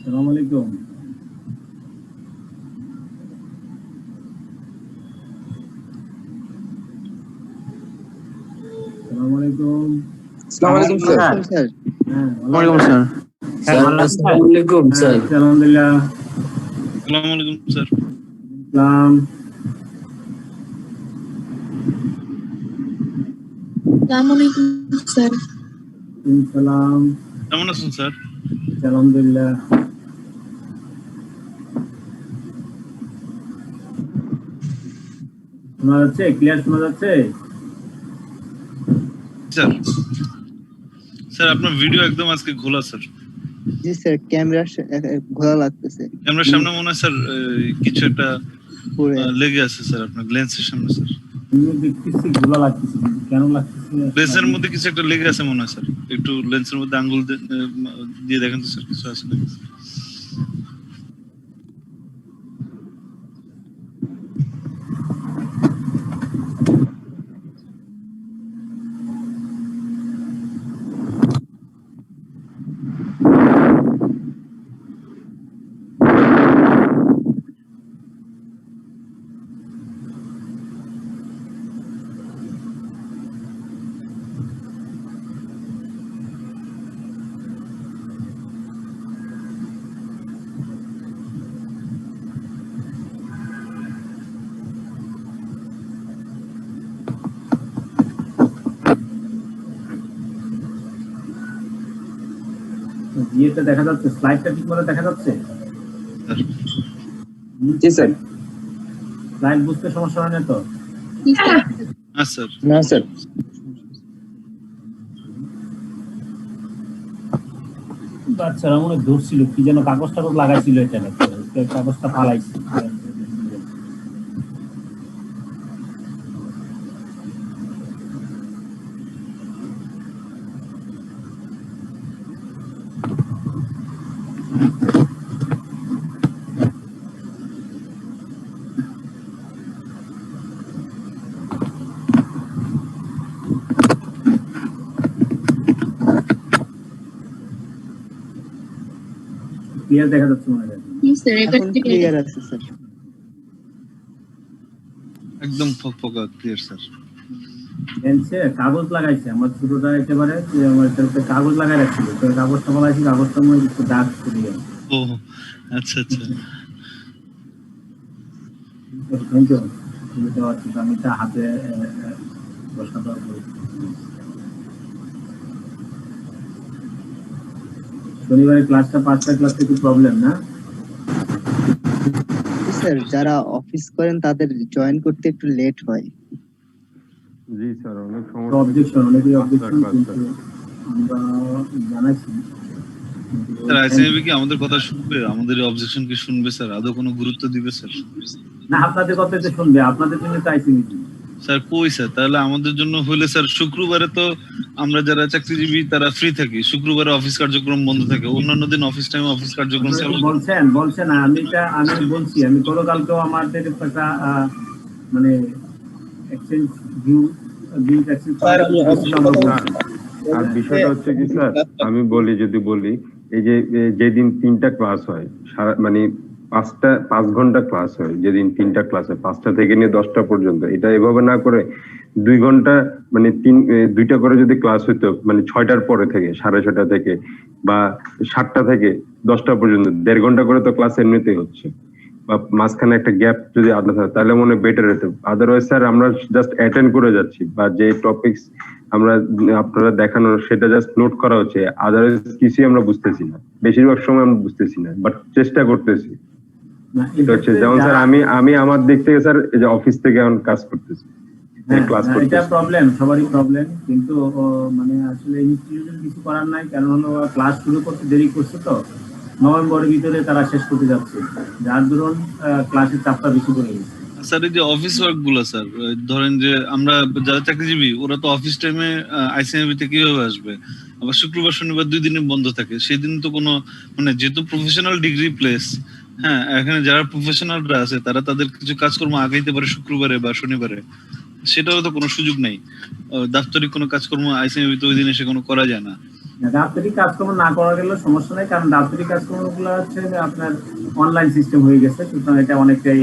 আসসালামু আলাইকুম। আসসালামু আলাইকুম। আসসালামু আলাইকুম স্যার। স্যার হ্যাঁ, ওয়ালাইকুম আসসালাম। স্যার ভালো আছেন? আসসালামু আলাইকুম স্যার। আলহামদুলিল্লাহ। আসসালামু আলাইকুম স্যার। সালাম। আসসালামু আলাইকুম স্যার। সালাম। কেমন আছেন স্যার? আলহামদুলিল্লাহ। শোনা যাচ্ছে? ক্লিয়ার শোনা যাচ্ছে? স্যার স্যার আপনার ভিডিও একদম আজকে খোলা স্যার। জি স্যার, ক্যামেরা ঘোরা লাগতেছে ক্যামেরার সামনে মনে হয় স্যার কিছু একটা পরে। লেগে আছে স্যার আপনার লেন্সের সামনে স্যার। আমি দেখতেছি ঘোলা লাগতেছে, কিন্তু কেন লাগতেছে? লেন্সের মধ্যে কিছু একটা লেগে আছে মনে হয় স্যার। একটু লেন্সের মধ্যে আঙ্গুল দিয়ে দেখেন তো স্যার কিছু আছে নাকি। ইয়েটা দেখা যাচ্ছে, স্লাইডটা ঠিক মতো দেখা যাচ্ছে? জি স্যার। স্লাইড বুঝতে সমস্যা হয় না তো? হ্যাঁ স্যার। না স্যার। বাচ্চারা মনে হয় ধরছিল, কি যেন কাগজ টাগজ লাগাইছিল, এটা কাগজটা ফালাইছে। ক্লিয়ার দেখা যাচ্ছে মনে হয়? এখন ক্লিয়ার আছে স্যার। একদম ফকফকা ক্লিয়ার স্যার। লেন্সে কাগজ লাগাইছে আমার ছোটটা, একেবারে আমার কাগজ লাগাই রাখছিল, তো কাগজটা বলাইছি, কাগজটার মধ্যে একটু দাগ পড়ে গেল। ও আচ্ছা আচ্ছা। আমি তা হাতে বসাতে পারবো। শনিবারের ক্লাসটা 5টা ক্লাস একটু প্রবলেম না? স্যার যারা অফিস করেন তাদের জয়েন করতে একটু লেট হয়। জি স্যার, অনেক সমস্যা। অবজেকশন, অনেকেই অবজেকশন, কিন্তু আমরা জানাইছি। স্যার আইসিএবি কি আমাদের কথা শুনবে? আমাদের অবজেকশন কি শুনবে স্যার? আদৌ কোনো গুরুত্ব দিবে স্যার? না, আপনাদের কথা তো শুনবে, আপনাদের জন্য তো আইসিবি। স্যার কই স্যার, তাহলে আমাদের জন্য হইলে স্যার শুক্রবারে তো আমরা যারা চাকরিজীবী তারা ফ্রি থাকি, শুক্রবারে অফিস কার্যক্রম বন্ধ থাকে, অন্যান্য দিন অফিস টাইম অফিস কার্যক্রম চালু। বলছেন আমি বলছি, আমি গতকালকেও আমাদের একটা মানে এক্সচেঞ্জ ভিউ লিংক এক্সচেঞ্জ আর বিষয়টা হচ্ছে কি স্যার, আমি বলি এই যে যেদিন 3টা ক্লাস হয়, মানে 5 ঘন্টা ক্লাস হয়, যেদিন 3টা ক্লাস হয় 5টা থেকে নিয়ে 10টা পর্যন্ত, এটা এভাবে না করে 2 ঘন্টা মানে 2টা করে যদি ক্লাস হইতো, মানে 6টার পরে থেকে 6:30 থেকে বা 7টা থেকে 10টা পর্যন্ত 1.5 ঘন্টা করে তো ক্লাস এমনিতেই হচ্ছে, বা মাঝখানে একটা গ্যাপ যদি আলাদা থাকে তাহলে মনে বেটার হতো। আদারওয়াইজ স্যার আমরা জাস্ট অ্যাটেন্ড করে যাচ্ছি, বা যে টপিকস আমরা আপনারা দেখানোর সেটা জাস্ট নোট করা হচ্ছে, আদারওয়াইজ কিছুই আমরা বুঝতেছি না, বেশিরভাগ সময় আমরা বুঝতেছি না, বাট চেষ্টা করতেছি। এটা হচ্ছে যেমন স্যার আমি আমার দিক থেকে স্যার এই যে অফিস থেকে এখন কাজ করতেছি, ক্লাস করতেছি। এটা প্রবলেম, সবারই প্রবলেম, কিন্তু মানে আসলে ইনস্টিটিউশন কিছু করার নাই, কারণ হলো ক্লাস শুরু করতে দেরি করছে তো, নভেম্বরের ভিতরে তারা শেষ করতে যাচ্ছে, যার দরুন ক্লাসের চাপটা বেশি পড়ে গেছে। স্যার এই যে অফিস ওয়ার্ক গুলো স্যার, ধরেন যে আমরা যারা চাকরিজীবী ওরা তো অফিস টাইমে আইসিএমবি তে কিভাবে আসবে? আবার শুক্রবার শনিবার 2 দিনে বন্ধ থাকে, সেই দিন তো কোনো মানে যেহেতু প্রফেশনাল ডিগ্রি প্লেস, হ্যাঁ এখানে যারা প্রফেশনালরা আছে তারা তাদের কিছু কাজকর্ম আগাইতে পারে শুক্রবারে বা শনিবারে, সেটারও তো কোনো সুযোগ নাই। দাপ্তরিক কোনো কাজকর্ম আইসিএমবি তো ওই দিন এসে কোনো করা যায় না। দাপ্তরিক কাজকর্ম না করা গেলে সমস্যা নেই, কারণ দাপ্তরিক কাজকর্মগুলো হচ্ছে যে আপনার অনলাইন সিস্টেম হয়ে গেছে, সুতরাং এটা অনেকটাই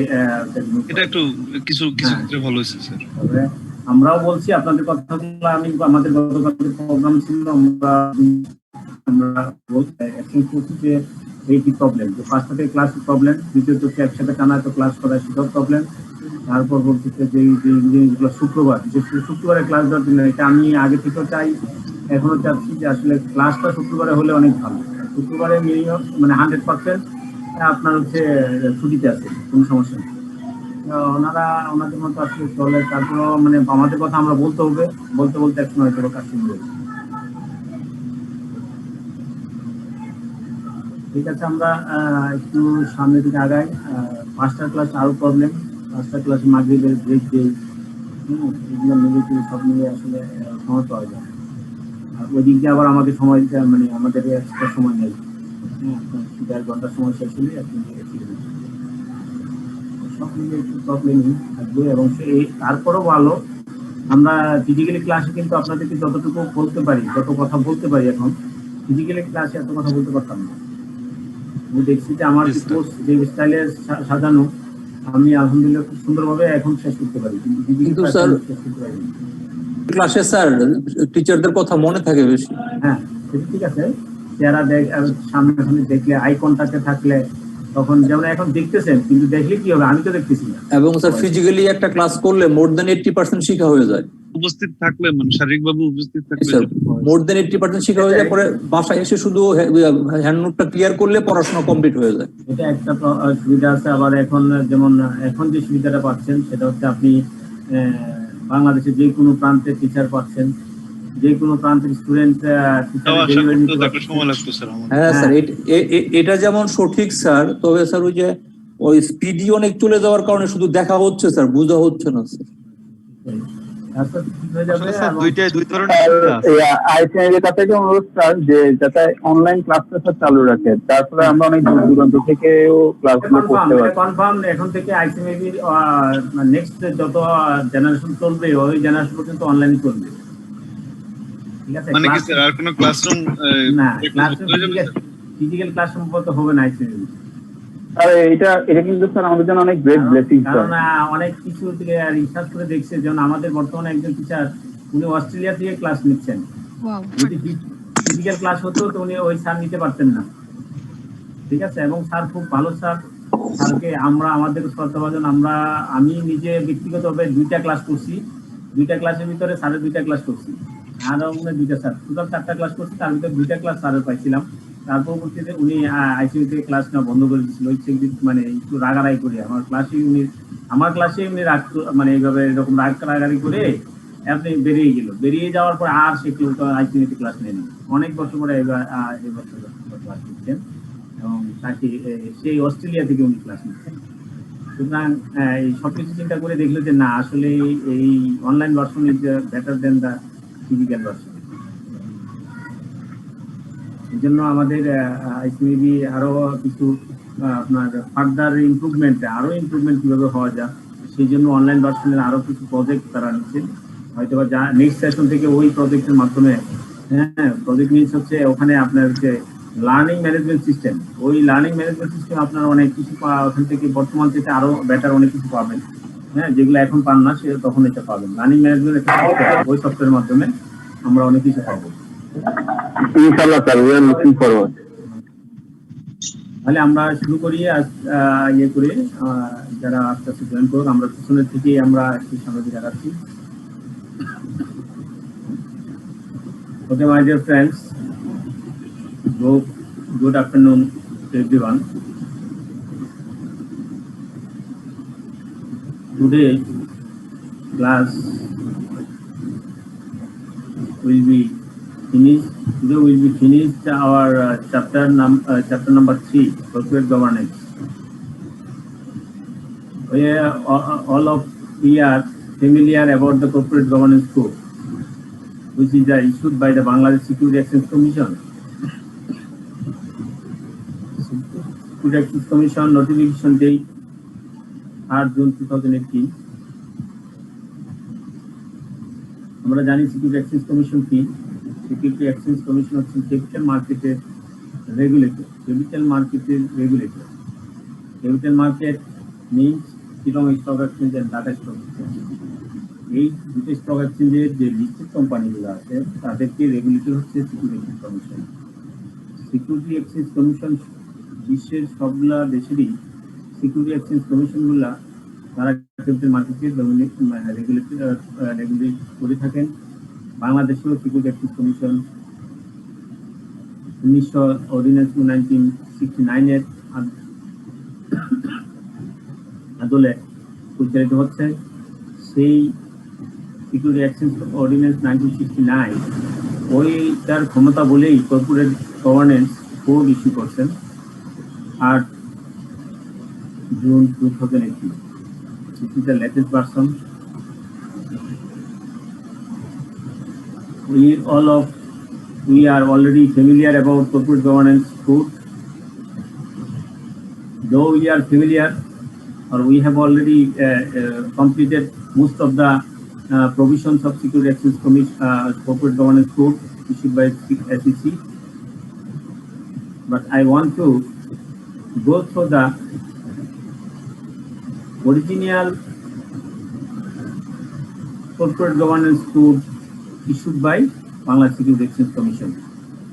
এটা একটু কিছু কিছু ক্ষেত্রে ভালো হয়েছে স্যার। তবে আমরাও বলছি আপনাদের কথাগুলো, আমি আমাদের গতকালের প্রোগ্রাম ছিল, আমরা একসঙ্গে করছি যে এইটি প্রবলেম, যে ফার্স্ট থেকে ক্লাস প্রবলেম, দ্বিতীয়ত একসাথে টানা তো ক্লাস করা সেটাও প্রবলেম। তারপর বলছি যে জিনিসগুলো শুক্রবার, বিশেষ করে শুক্রবারে ক্লাস দেওয়ার জন্য, এটা আমি আগে থেকেও চাই, এখনো চাচ্ছি যে আসলে ক্লাসটা শুক্রবারে হলে অনেক ভালো। শুক্রবারে মিনিমাম মানে 100% আপনার হচ্ছে ছুটিতে আছে, কোনো সমস্যা নেই। ওনারা ওনাদের মতো আসলে চলে, তারপরে মানে আমাদের কথা আমরা বলতে হবে, বলতে বলতে একসময় হয়তো কাজ শুরু হবে। ঠিক আছে, আমরা একটু সামনের দিকে আগাই। মাস্টার ক্লাস আরো প্রবলেম, মাস্টার ক্লাসে মাগরিবের ব্রেক দেই, এগুলো মিলে সব মিলে আসলে সময় পাওয়া যায়। আর ওই দিক দিয়ে আবার আমাদের সময় মানে আমাদের এক্সট্রা সময় নেই, 1.5 ঘন্টার সময় শেষ হলে আপনি সব মিলে একটু প্রবলেমই থাকবে। এবং তারপরও ভালো, আমরা ফিজিক্যালি ক্লাসে কিন্তু আপনাদেরকে যতটুকু বলতে পারি, যত কথা বলতে পারি, এখন ফিজিক্যালি ক্লাসে এত কথা বলতে পারতাম না। আমি দেখছি যে আমার কোর্স যে স্টাইলে সাজানো, আমি আলহামদুলিল্লাহ খুব সুন্দরভাবে এখন শেষ করতে পারি, কিন্তু স্যার ক্লাসে স্যার টিচারদের কথা মনে থাকে বেশি। হ্যাঁ, সেটা ঠিক আছে, যারা সামনে দেখলে আই কন্টাক্টে থাকলে, তখন যেমন এখন দেখতেছেন, কিন্তু দেখলে কি হবে, আমি তো দেখতেছি না। এবং স্যার ফিজিক্যালি একটা ক্লাস করলে মোর দেন 80% শিখা হয়ে যায়। উপস্থিত থাকলে মানে শারীরিকভাবে উপস্থিত থাকলে মোর দেন 80% শিখা হয়ে যায়, পরে বাসায় এসে শুধু হ্যান্ড নোটটা ক্লিয়ার করলে পড়াশোনা কমপ্লিট হয়ে যায়। এটা একটা সুবিধা আছে। আবার এখন যেমন এখন যে সুবিধাটা পাচ্ছেন সেটা হচ্ছে আপনি বাংলাদেশের যে কোনো প্রান্তে টিচার পাচ্ছেন, যে কোনো প্রান্তের স্টুডেন্ট হ্যাঁ স্যার, এটা যেমন সঠিক স্যার, তবে স্যার ওই যে ওই স্পিডি অনেক চলে যাওয়ার কারণে শুধু দেখা হচ্ছে স্যার, বোঝা হচ্ছে না স্যার। অনলাইন ক্লাসটা চালু রাখে, তারপরে আমরা অনেক দূর দূরান্ত থেকেও ক্লাসগুলো করতে পারি। কনফার্ম এখন থেকে আইসিএমবি নেক্সট যত জেনারেশন চলবে, ওই জেনারেশন পর্যন্ত অনলাইনে চলবে। ঠিক আছে, মানে কি স্যার আর কোনো ক্লাসরুম না, ক্লাসরুম ফিজিক্যাল ক্লাসরুম তো হবে না আইসিএমবি। আর এটা কিন্তু স্যার আমাদের জন্য অনেক গ্রেট ব্লেসিং, কারণ অনেক কিছু থেকে রিসার্চ করে দেখছে, যেমন আমাদের বর্তমানে একজন টিচার, উনি অস্ট্রেলিয়া থেকে ক্লাস নিচ্ছেন। যদি ফিজিক্যাল ক্লাস হতো তো উনি ওই স্যার নিতে পারতেন না। ঠিক আছে, এবং স্যার খুব ভালো স্যার, স্যারকে আমরা আমাদের শ্রদ্ধাভাজন, আমি নিজে ব্যক্তিগতভাবে 2টা ক্লাস করছি, 2টা ক্লাসের ভিতরে স্যারের 2টা ক্লাস করছি, আরো মানে 2টা স্যার, টোটাল 4টা ক্লাস করছি, তার ভিতরে 2টা ক্লাস স্যারের পাইছিলাম। তার পরবর্তীতে উনি আইসিইউ থেকে ক্লাস নেওয়া বন্ধ করে দিচ্ছিল, মানে একটু রাগারাগি করে আমার ক্লাসে উনি মানে এইভাবে এরকম রাগারাগি করে আপনি বেরিয়ে যাওয়ার পর আর সে আইসিইউ ক্লাস নেয়নি। অনেক বছর পরে এবছর ক্লাস নিচ্ছেন, এবং তাকে সেই অস্ট্রেলিয়া থেকে উনি ক্লাস নিচ্ছেন। সুতরাং এই সবকিছু চিন্তা করে দেখলো যে না, আসলে এই online version is better then the physical version. এই জন্য আমাদের আইসিএবি আরো কিছু আপনার ফার্দার ইমপ্রুভমেন্ট কিভাবে হওয়া যায়, সেই জন্য অনলাইন ভার্সনের আরো কিছু প্রজেক্ট তারা নিচ্ছেন। হয়তো বা নেক্সট সেশন থেকে ওই প্রজেক্টের মাধ্যমে, প্রজেক্ট নিচ্ছে হচ্ছে ওখানে আপনার হচ্ছে লার্নিং ম্যানেজমেন্ট সিস্টেম। ওই লার্নিং ম্যানেজমেন্ট সিস্টেম আপনারা অনেক কিছু ওখান থেকে বর্তমান থেকে আরো বেটার অনেক কিছু পাবেন, যেগুলো এখন পান না, সে তখন এটা পাবেন। লার্নিং ম্যানেজমেন্ট একটা সফটওয়্যার, ওই সফটওয়্যারের মাধ্যমে আমরা অনেক কিছু পাবো ইনশাআল্লাহ sir, we are looking forward. তাহলে আমরা শুরু করি ইয়ে করে, যারা আস্তে আস্তে জয়েন করুক, আমরা পিছনের থেকেই আমরা একটু সামনে দিকে আগাচ্ছি। Okay, my dear friends, good afternoon to everyone. Today class will be finished our chapter number 3, corporate governance. All of we are familiar about the corporate governance code, which is issued by the Bangladesh Security Exchange Commission. Security Exchange Commission notification date 3rd June 2018. আমরা জানি security exchange commission কি। Security exchange commission হচ্ছে capital মার্কেটের regulator. Capital মার্কেটের regulator. Capital market means Chittagong stock exchange and Dhaka stock exchange. এই দুটো stock এক্সচেঞ্জের যে লিস্টেড কোম্পানিগুলো আছে তাদেরকে রেগুলেটর হচ্ছে security exchange commission. Security exchange commission বিশ্বের সবগুলা দেশেরই সিকিউরিটি এক্সচেঞ্জ কমিশনগুলা তারা ক্যাপিটাল মার্কেটকে রেগুলেট করে থাকেন। বাংলাদেশেও সিকিউরিটি এক্সচেঞ্জ কমিশন 1969 এর আদলে পরিচালিত হচ্ছে। সেই সিকিউরিটি এক্সচেঞ্জ অর্ডিন্যান্স 1969 ওইটার ক্ষমতা বলেই কর্পোরেট গভর্নেন্স কোড ইস্যু করছেন 8 June 2018। This is the latest version. We are already familiar about corporate governance code. Though we are familiar, or we have already completed most of the provisions of Security Exchange Commission corporate governance code issued by SEC. But I want to go through the original corporate governance code issued by Bangladesh Security Exchange Commission.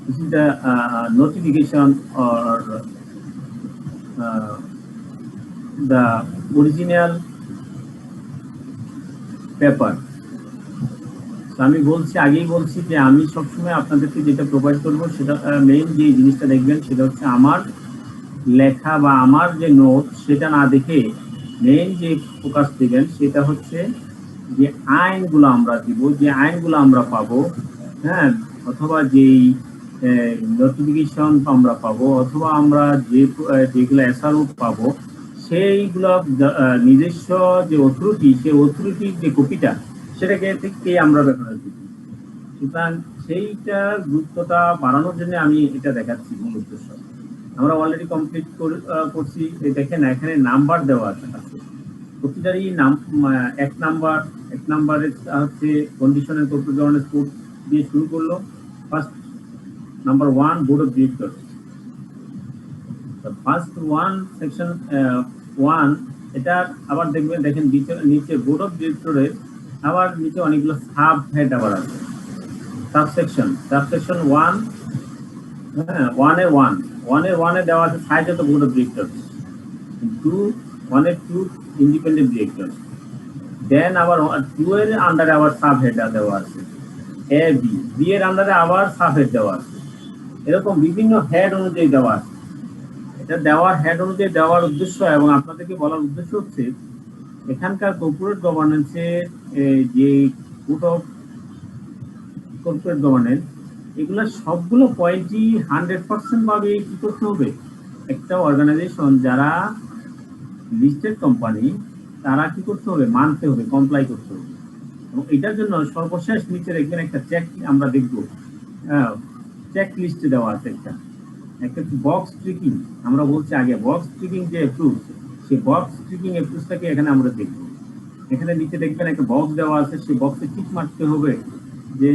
This is the notification or the original paper. So আমি বলছি, আগেই বলছি যে আমি সবসময় আপনাদেরকে যেটা provide করবো সেটা মেইন যে জিনিসটা দেখবেন সেটা হচ্ছে আমার লেখা বা আমার যে নোট সেটা না দেখে মেইন যে ফোকাস দিবেন সেটা হচ্ছে যে আইনগুলো আমরা দিব, যে আইনগুলো আমরা পাবো, হ্যাঁ, অথবা যেই নোটিফিকেশন আমরা পাবো, অথবা আমরা যেগুলো এসআরও পাবো, সেইগুলো নিজস্ব যে অথরিটি, সেই অথরিটির যে কপিটা সেটাকে থেকে আমরা রেফারেন্স দিই। সুতরাং সেইটা গুরুত্বটা বাড়ানোর জন্য আমি এটা দেখাচ্ছি মূল উদ্দেশ্য। আমরা অলরেডি কমপ্লিট করছি। দেখেন এখানে নাম্বার দেওয়া আছে, প্রতিটারই নাম এক নাম্বারের হচ্ছে কন্ডিশনাল কর্পোরেট গভর্নেন্স কোড দিয়ে শুরু করলো। First number 1 board of director. First 1 section 1 এটা আবার দেখেন নিচে বোর্ড অফ ডিরেক্টরের আবার নিচে অনেকগুলো সাব হেড আবার আছে, সাবসেকশন 1, হ্যাঁ 1 এ দেওয়া আছে size of the board of director. 1 এর 2 ইন্ডিপেন্ডেন্ট ডিরেক্টর। দেন আবার 2 এর আন্ডারে আবার সাব হেড দেওয়া আছে এ বি এর আন্ডারে আবার সাব হেড দেওয়া আছে। এরকম বিভিন্ন হেড অনুযায়ী দেওয়া আছে। এটা দেওয়ার হেড অনুযায়ী দেওয়ার উদ্দেশ্য এবং আপনাদেরকে বলার উদ্দেশ্য হচ্ছে এখানকার কর্পোরেট গভর্নেন্সের যে কোড অফ কর্পোরেট গভর্নেন্স এগুলো সবগুলো পয়েন্টই 100% ভাবে কি করতে হবে, একটা অর্গানাইজেশন যারা লিস্টেড কোম্পানি তারা কি করতে হবে, মানতে হবে, কমপ্লাই করতে হবে। এবং এটার জন্য সর্বশেষ নিচে দেখবেন একটা চেক আমরা দেখবো, চেক লিস্টে দেওয়া আছে একটা বক্স ট্রিকিং। আমরা বলছি আগে বক্স ট্রিকিং যে অ্যাপ্রুভ, সেই বক্স ট্রিকিং অ্যাপ্রুভটাকে এখানে আমরা দেখবো। এখানে নিচে দেখবেন একটা বক্স দেওয়া আছে, সেই বক্সে টিক মারতে হবে যে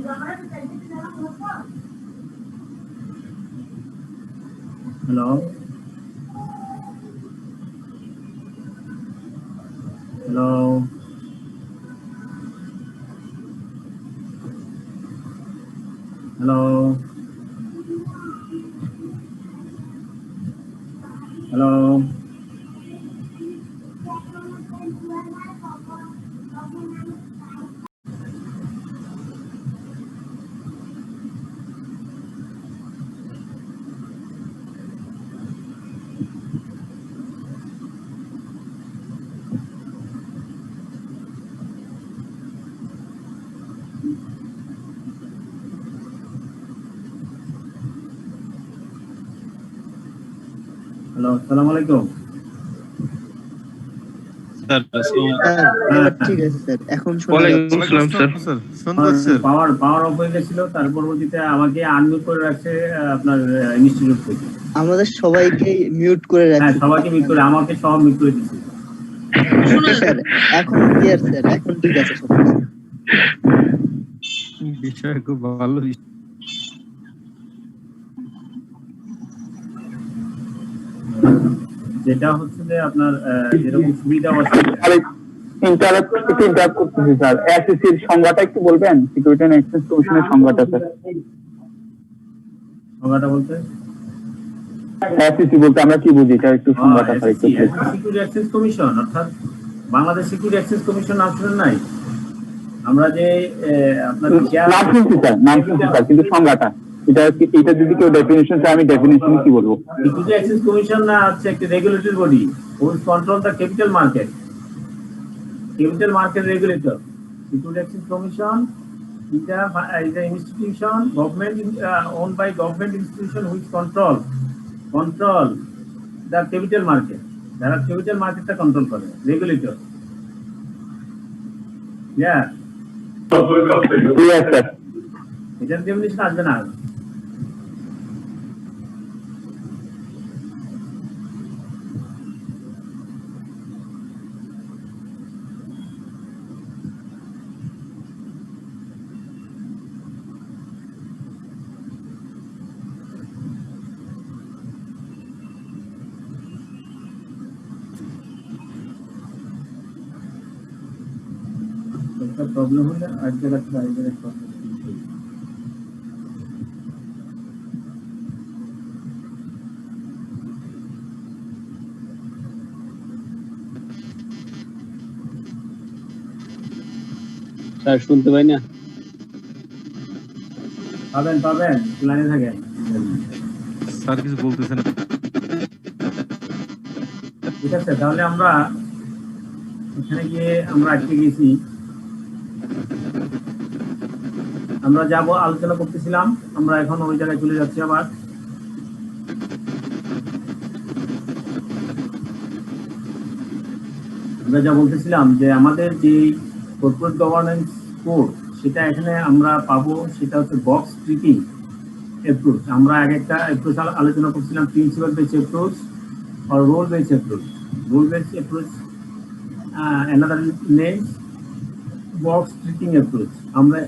hello, hello, hello, hello, hello, আসসালামু আলাইকুম। স্যার স্যার এবার ঠিক আছে স্যার, এখন শোনা যাচ্ছে। পাওয়ার অফ হয়ে গেছিল, তার পরবর্তীতে আমাকে আনমিউট করে রাখছে আপনার ইনস্টিটিউট থেকে। আমাদের সবাইকে মিউট করে হ্যাঁ, রাখছে সবাইকে মিউট করে, আমাকে সব মিউট করে দিচ্ছে। স্যার। এখন ক্লিয়ার স্যার, এখন ঠিক আছে সবকিছু। বিষয় খুব ভালো। যেটা হচ্ছে যে আপনার যেরকম সুবিধা অসুবিধা। ইন্টারাপ্ট করতেছি স্যার, এসএসসির সংজ্ঞাটা একটু বলবেন? সিকিউরিটি এন্ড এক্সচেঞ্জ কমিশনের সংজ্ঞাটা স্যার। সংজ্ঞাটা বলতে এসএসসি বলতে আমরা কি বুঝি, এটা একটু সংজ্ঞাটা স্যার একটু। সিকিউরিটি এক্সচেঞ্জ কমিশন, অর্থাৎ বাংলাদেশ সিকিউরিটি এক্সচেঞ্জ কমিশন নাম শুনেন নাই? আমরা যে আপনার নাম শুনছি স্যার, কিন্তু সংজ্ঞাটা এটা যদি কেউ ডেফিনিশন চায়, আমি ডেফিনিশন কি বলবো? সিকিউরিটি এক্সচেঞ্জ কমিশন না হচ্ছে একটি regulatory body which control the capital market regulator. Security exchange commission is an institution owned by government institution which control the capital market. যারা ক্যাপিটাল মার্কেটটা কন্ট্রোল করে, রেগুলেটর। Clear sir. এটার definition আসবে না। একটা প্রবলেম হলে এক জায়গা থেকে আরেক জায়গায় প্রবলেম। স্যার শুনতে পাই না। পাবেন লাইনে থাকেন। স্যার কিছু বলতেছেন। ঠিক আছে, তাহলে আমরা এখানে গিয়ে আমরা আটকে গেছি। আমরা যাব আলোচনা করতেছিলাম, আমরা এখন ওই জায়গায় চলে যাচ্ছি আবার। আমরা যা বলতেছিলাম যে আমাদের যে কর্পোরেট গভর্নেন্স কোড, সেটা এখানে আমরা পাবো, সেটা হচ্ছে বক্স ট্রিকিং অ্যাপ্রোচ। আমরা এক একটা অ্যাপ্রোচ আলোচনা করছিলাম, প্রিন্সিপাল বেস অ্যাপ্রোচ আর rule base approach. Rule base approach another name box ticking approach. আমরা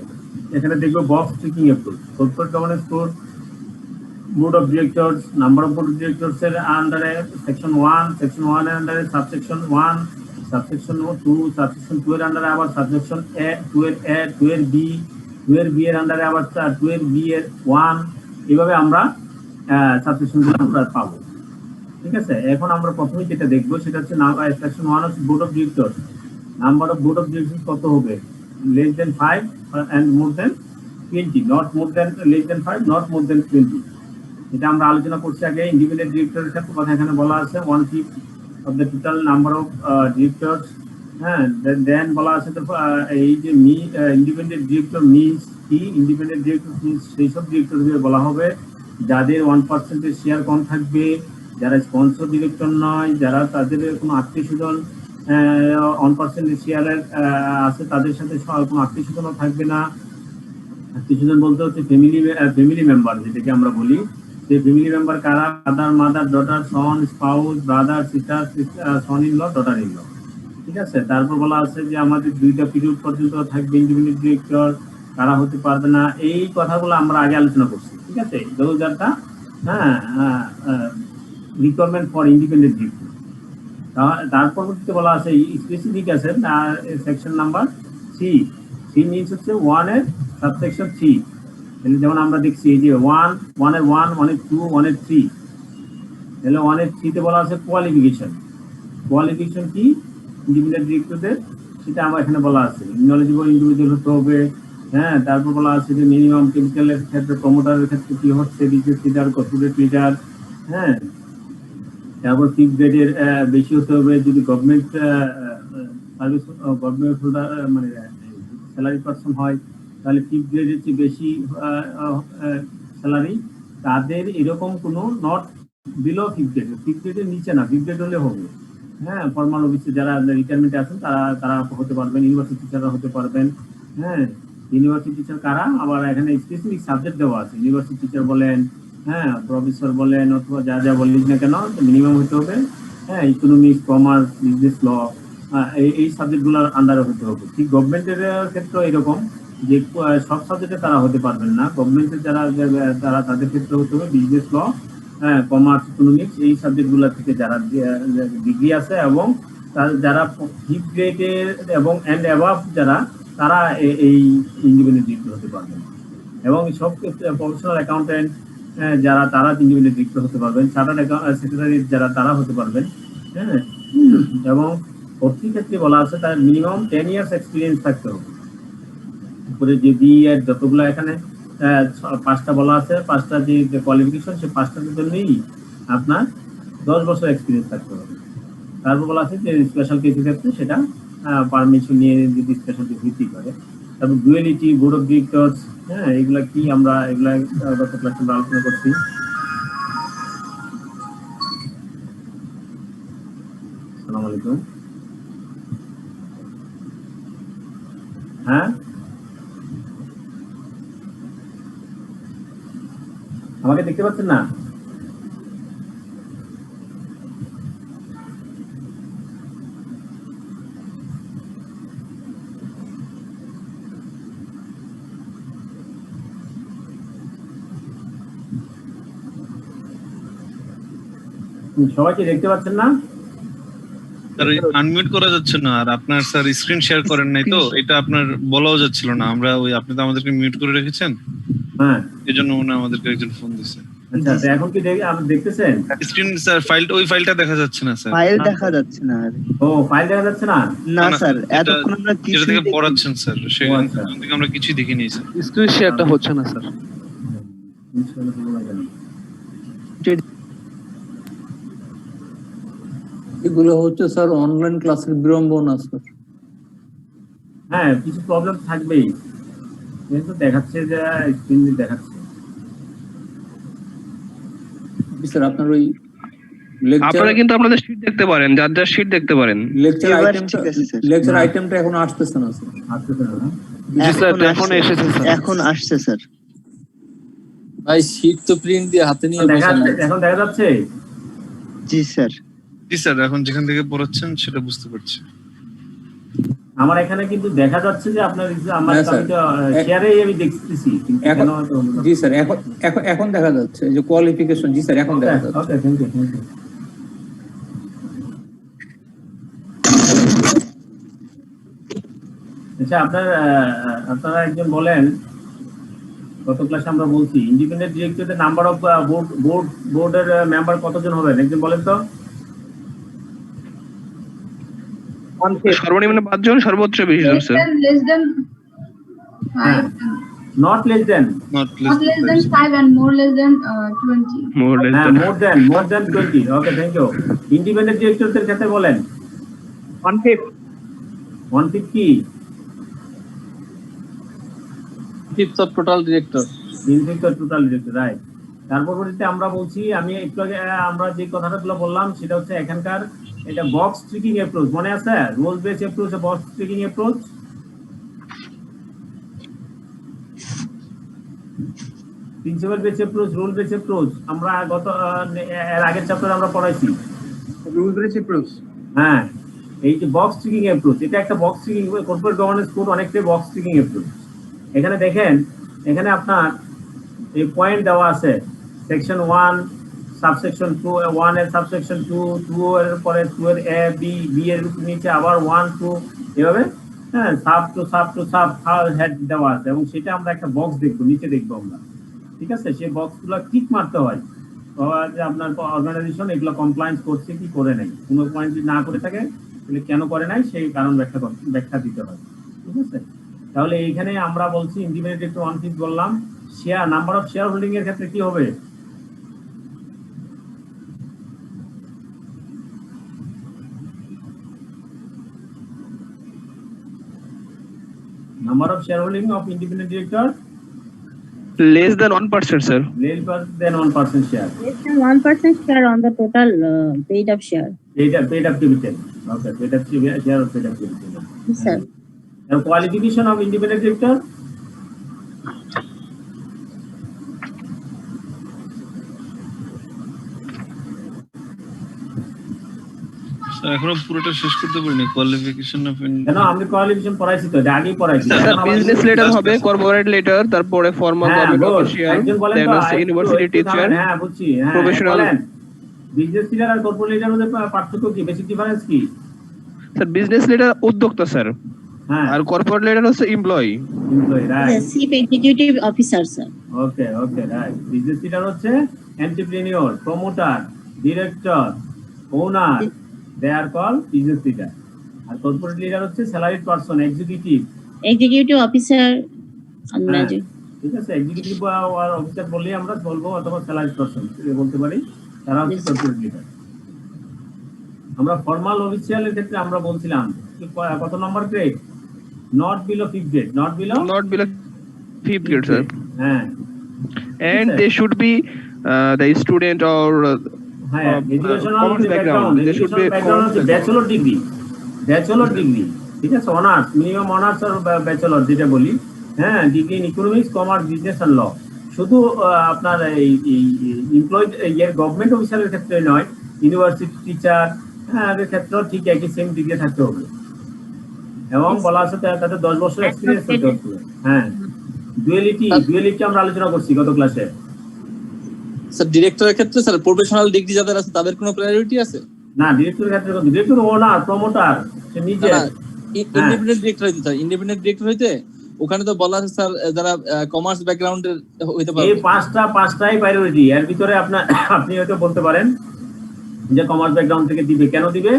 এখানে দেখবো box ticking approach. Corporate governance code board of directors, number of board of directors এর আন্ডারে সেকশন 1 এর আন্ডারে সাবসেকশন 1, সাবসেকশন 2, সাবসেকশন 2 এর আন্ডারে আবার সাবসেকশন এ, 2 এর বি, 2 এর বি এর আন্ডারে আবার 2 এর বি এর 1। এইভাবে আমরা সাবসেকশনগুলো আমরা পাবো। ঠিক আছে, এখন আমরা প্রথমে যেটা দেখবো সেটা হচ্ছে সেকশন 1 হচ্ছে board of directors. Number of board of directors কত হবে? less than 5 and more than 20, not more than less than 5, not more than 20। এটা আমরা আলোচনা করছি আগে। ইন্ডিপেন্ডেন্ট ডিরেক্টরের ক্ষেত্রে কথা এখানে বলা আছে 1/5 of the total number of directors। হ্যাঁ, দেন বলা আছে এই যে ইন্ডিপেন্ডেন্ট ডিরেক্টর মিনস কি? ইন্ডিপেন্ডেন্ট ডিরেক্টর মিনস সেই সব ডিরেক্টরদের বলা হবে যাদের 1% শেয়ার কম থাকবে, যারা স্পন্সর ডিরেক্টর নয়, যারা তাদের কোনো আত্মীয় স্বজন 1% শেয়ারের আছে, তাদের সাথে কোনো আত্মীয় স্বজনও থাকবে না। আত্মীয় স্বজন বলতে হচ্ছে ফ্যামিলি মেম্বার, যেটাকে আমরা বলি। যে ফ্যামিলি মেম্বার কারা? Father, mother, daughter, son, spouse, brother, sister, son in law, daughter in law. ঠিক আছে, তারপর বলা আছে যে আমাদের 2টা পিরিয়ড পর্যন্ত থাকবে ইন্ডিপেন্ডেন্ট ডিরেক্টর। কারা হতে পারবে না, এই কথাগুলো আমরা আগে আলোচনা করছি, ঠিক আছে? দৌড়টা রিকোয়ারমেন্ট ফর ইন্ডিপেন্ডেন্ট ডিরেক্টর। তার পরবর্তীতে বলা আছে স্পেসিফিক আছে সেকশন নাম্বার 3। 3 মিনস হচ্ছে 1 এর সাবসেকশন 3। যেমন আমরা দেখছি এই যে 1 এর 1, 1 এর 2, 1 এর 3। তাহলে 1 এর 3 তে বলা আছে কোয়ালিফিকেশন। কোয়ালিফিকেশন কি ইন্ডিপেন্ডেন্ট ডিরেক্টরদের, সেটা আমার এখানে বলা আছে। নলেজেবল ইন্ডিভিজুয়াল হতে হবে, হ্যাঁ। তারপর বলা আছে যে মিনিমাম ক্যাপিটালের ক্ষেত্রে, প্রমোটারের ক্ষেত্রে কি হচ্ছে, বিজনেস লিডার, কর্পোরেট লিডার, হ্যাঁ। তারপর 5 গ্রেডের বেশি হতে হবে যদি গভর্নমেন্ট সার্ভিস, গভর্নমেন্ট হোল্ডার মানে স্যালারি পার্সন হয়, তাহলে 5 গ্রেডের চেয়ে বেশি স্যালারি তাদের এরকম কোনো নট বিলো 5 গ্রেড, 5 গ্রেডের নিচে না, 5 গ্রেড হলে হবে, হ্যাঁ। ফর্মাল অফিসে যারা রিটায়ারমেন্টে আছেন তারা হতে পারবেন, ইউনিভার্সিটি টিচাররা হতে পারবেন, হ্যাঁ। ইউনিভার্সিটি টিচার কারা, আবার এখানে স্পেসিফিক সাবজেক্ট দেওয়া আছে। ইউনিভার্সিটি টিচার বলেন, হ্যাঁ, প্রফেসর বলেন, অথবা যা বলিস না কেন মিনিমাম হতে হবে, হ্যাঁ। ইকোনমিক্স, কমার্স, বিজনেস ল, এই সাবজেক্টগুলোর আন্ডারে হতে হবে। ঠিক গভর্নমেন্টের ক্ষেত্রে এরকম যে সব সাবজেক্টে তারা হতে পারবেন না। গভর্নমেন্টের যারা তাদের ক্ষেত্রে হতে হবে বিজনেস ল, হ্যাঁ, কমার্স, ইকোনমিক্স, এই সাবজেক্টগুলো থেকে যারা ডিগ্রি আছে এবং যারা 5 গ্রেডের এবং এন্ড অ্যাবাভ যারা, তারা এই ইন্ডিপেন্ডেন্ট ডিরেক্টর হতে পারবেন। এবং সব ক্ষেত্রে প্রফেশনাল অ্যাকাউন্টেন্ট যারা, তারা ইন্ডিপেন্ডেন্ট ডিরেক্টর হতে পারবেন। চার্টার্ড সেক্রেটারি যারা, তারা হতে পারবেন, হ্যাঁ। এবং প্রতি ক্ষেত্রে বলা আছে তার মিনিমাম 10 ইয়ার্স এক্সপিরিয়েন্স থাকতে হবে। উপরে যে বিএড যতগুলো এখানে 5টা বলা আছে, 5টা যে কোয়ালিফিকেশন, সেই 5টার জন্যই আপনার 10 বছর এক্সপিরিয়েন্স থাকতে হবে। তারপর বলা আছে যে স্পেশাল কেসের ক্ষেত্রে সেটা পারমিশন নিয়ে যদি স্পেশাল কেস ভিত্তি করে। তারপর ডুয়েলিটি, বোর্ড অফ ডিরেক্টরস, হ্যাঁ, এগুলা কি আমরা এগুলা গত ক্লাসে আমরা আলোচনা করছি। আসসালামু আলাইকুম। হ্যাঁ, আমাকে দেখতে পাচ্ছেন না? সবাই কি দেখতে পাচ্ছেন না? স্যার আনমিউট করা যাচ্ছে না, আর আপনার স্যার স্ক্রিন শেয়ার করেন নাই তো, এটা আপনার বলাও যাচ্ছিল না। আমরা আপনি তো আমাদেরকে মিউট করে রেখেছেন, হ্যাঁ, এজন্য মনে হয় আমাদেরকে একজন ফোন দিছে। আচ্ছা, এখন কি আপনি দেখতেছেন? স্ক্রিন স্যার ওই ফাইলটা দেখা যাচ্ছে না স্যার। ফাইল দেখা যাচ্ছে না। ও, ফাইল দেখা যাচ্ছে না? না স্যার, এতক্ষণ আমরা কিছু যেটা থেকে পড়াচ্ছেন স্যার, সেখান থেকে আমরা কিছুই দেখিনি স্যার। স্ক্রিন শেয়ারটা হচ্ছে না স্যার। এগুলো হচ্ছে স্যার অনলাইন ক্লাসের বিড়ম্বনা স্যার। হ্যাঁ, কিছু প্রবলেম থাকবেই, কিন্তু দেখাচ্ছে যে স্ক্রিন দেখাচ্ছে। স্যার আপনার ওই আপনারা কিন্তু আপনাদের শীট দেখতে পারেন, যার শীট দেখতে পারেন। লেকচার আইটেমটা এখন আসতেছে না স্যার। আসতেছে না? জি স্যার, এখন এসেছে স্যার। এখন আসছে স্যার। ভাই শীট তো প্রিন্ট দিয়ে হাতে নিয়ে এখন দেখা যাচ্ছে? জি স্যার। জি স্যার, এখন যেখান থেকে পড়াচ্ছেন সেটা বুঝতে পারছি। আমার এখানে কিন্তু দেখা যাচ্ছে যে আপনার আমার শেয়ারে আমি দেখতেছি, কিন্তু কেন? জি স্যার, এখন দেখা যাচ্ছে যে কোয়ালিফিকেশন। জি স্যার, এখন দেখা যাচ্ছে। ওকে, থ্যাংক ইউ। আচ্ছা, আপনারা একজন বলেন, গত ক্লাসে আমরা বলছি ইন্ডিপেন্ডেন্ট ডিরেক্টরদের নাম্বার অফ বোর্ডের মেম্বার কতজন হবেন, একজন বলেন তো? সর্বনিম্ন 5 জন, সর্বোচ্চ 20 জন sir. Not less than 5 and more less than 20. More than 20. Okay, thank you. Independent directorদের ক্ষেত্রে বলেন 1/5 কি? 1/5 of total director. 1/5 of total director, right. তারপর আমরা বলছি, আমি একটু আগে আমরা যে কথাগুলো বললাম সেটা হচ্ছে এখানকার এটা বক্স ট্রিকিং অ্যাপ্রোচ, মনে আছে? Rule base approach, box ticking approach. Principle base approach, rule base approach আমরা গত এর আগের চ্যাপ্টারে আমরা পড়াইছি। রুল বেস অ্যাপ্রোচ, হ্যাঁ। এই যে বক্স ট্রিকিং অ্যাপ্রোচ, এটা একটা box tricking, corporate governance code অনেকটাই বক্স ট্রিকিং অ্যাপ্রোচ। এখানে দেখেন, এখানে আপনার এই পয়েন্ট দেওয়া আছে, সেকশন 1 সাবসেকশন 2, 1 এর সাবসেকশন 2, 2 এর পরে 2 এর এ বি, বি এর নিচে আবার 1 2 এভাবে, হ্যাঁ, সাব টু সাব হেড দেওয়া আছে, এবং সেটা আমরা একটা বক্স দেখবো, নিচে দেখবো আমরা, ঠিক আছে? সেই বক্সগুলো টিক মারতে হয় যে আপনার অর্গানাইজেশন এগুলো কমপ্লায়েন্স করছে কি করে নাই। কোনো পয়েন্ট যদি না করে থাকে তাহলে কেন করে নাই সেই কারণ ব্যাখ্যা দিতে হয়, ঠিক আছে? তাহলে এইখানে আমরা বলছি ইন্ডিপেন্ডেন্ট একটু ওয়ান পিস বললাম। Share, number of share holding এর ক্ষেত্রে কি হবে? Number of shareholding of independent director less than 1%, sir. less than 1% share. Less than 1% share on the total paid up share. Paid up capital. Okay, paid up share or paid up capital. Yes, sir. The qualification of independent director? এখনো পুরোটা শেষ করতে পারিনি। Qualification of কেন আমি qualification পড়াইছি তো, আগেই পড়াইছি। Business letter হবে, কর্পোরেট লেটার, তারপরে ফর্মাল গভর্নমেন্ট অফিশিয়াল, দেন ইউনিভার্সিটি টিচার, হ্যাঁ বুঝছি, হ্যাঁ প্রফেশনাল। বিজনেস লিডার আর কর্পোরেট লিডারের মধ্যে পার্থক্য কি, বেসিক ডিফারেন্স কি? স্যার বিজনেস লেটার উদ্যোক্তা স্যার, হ্যাঁ, আর কর্পোরেট লেটার হচ্ছে employee. Right. The chief executive officer, sir. Okay right. Business leader হচ্ছে এন্টারপ্রেনিউর, প্রমোটার, ডিরেক্টর, ওনার, দে আর কল বিজনেস লিডার। আর কর্পোরেট লিডার হচ্ছে salaried person, executive. Executive officer and হ্যাঁ, manager. ঠিক আছে, executive আর officer বললেই আমরা বলবো, অথবা স্যালারিড পারসন বলতে পারি, তারা হচ্ছে কর্পোরেট লিডার। আমরা ফর্মাল অফিসিয়ালের ক্ষেত্রে আমরা বলছিলাম কত number grade? Not below 5th grade, not below 5th grade, sir. হ্যাঁ, And they should be the student or হ্যাঁ, educational commerce background. They should be bachelor degree, ঠিক আছে, অনার্স, মিনিমাম অনার্স আর ব্যাচেলর যেটা বলি, হ্যাঁ, degree in economics, commerce, business and law. শুধু আপনার এই এমপ্লয়েড গভর্নমেন্ট অফিসারের ক্ষেত্রে নয়, ইউনিভার্সিটি টিচার, হ্যাঁ, এর ক্ষেত্রেও ঠিক একই সেম ডিগ্রি থাকতে হবে, এবং বলা আছে তাদের 10 বছর এক্সপিরিয়েন্স থাকতে হবে। হ্যাঁ, ডুয়ালিটি আমরা আলোচনা করছি গত ক্লাসে। স্যার ডিরেক্টরের ক্ষেত্রে স্যার প্রফেশনাল ডিগ্রি যাদের আছে তাদের কোনো প্রায়োরিটি আছে? না, ডিরেক্টরের ক্ষেত্রে ডিরেক্টর ওনার, প্রমোটার, সে নিজে ইন্ডিপেন্ডেন্ট ডিরেক্টর হইতে স্যার, ইন্ডিপেন্ডেন্ট ডিরেক্টর হইতে ওখানে তো বলা আছে স্যার যারা কমার্স ব্যাকগ্রাউন্ডের হইতে পারে। এই পাঁচটাই প্রায়োরিটি। এর ভিতরে আপনি হয়তো বলতে পারেন যে কমার্স ব্যাকগ্রাউন্ড থেকে দিবে। কেন দিবে?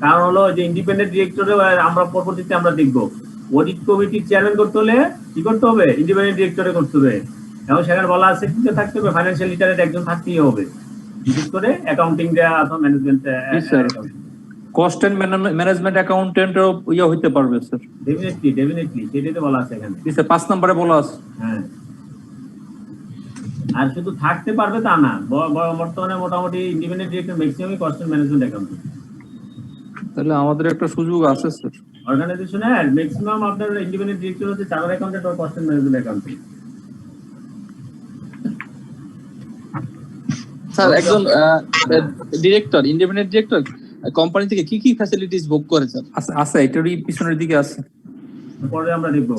কারণ হলো যে ইন্ডিপেন্ডেন্ট ডিরেক্টরে আমরা পরবর্তীতে আমরা দেখবো অডিট কমিটির চেয়ারম্যান করতে হলে কি করতে হবে? ইন্ডিপেন্ডেন্ট ডিরেক্টরে করতে হবে, এবং সেখানে বলা আছে কি থাকতে হবে? ফাইন্যান্সিয়াল লিটারেট একজন থাকতেই হবে, বিশেষ করে অ্যাকাউন্টিং দেয়া অথবা ম্যানেজমেন্ট। কস্ট এন্ড ম্যানেজমেন্ট অ্যাকাউন্টেন্টও ইয়া হইতে পারবে স্যার। ডেফিনেটলি সেটাই তো বলা আছে এখানে। স্যার 5 নম্বরে বলা আছে। হ্যাঁ, আর শুধু থাকতে পারবে তা না, বর্তমানে মোটামুটি ইন্ডিপেন্ডেন্ট ডিরেক্টর ম্যাক্সিমামই কস্ট এন্ড ম্যানেজমেন্ট অ্যাকাউন্টিং। তাহলে আমাদের একটা সুযোগ আছে স্যার অর্গানাইজেশনে। ম্যাক্সিমাম আপনার ইন্ডিপেন্ডেন্ট ডিরেক্টর হচ্ছে চার্টার্ড অ্যাকাউন্টেন্ট আর cost and management accounting. Sir একজন ডিরেক্টর, ইন্ডিপেন্ডেন্ট ডিরেক্টর কোম্পানি থেকে কি কি ফ্যাসিলিটিস ভোগ করে স্যার? আছে এটারই পিছনের দিকে আছে, পরে আমরা দেখব।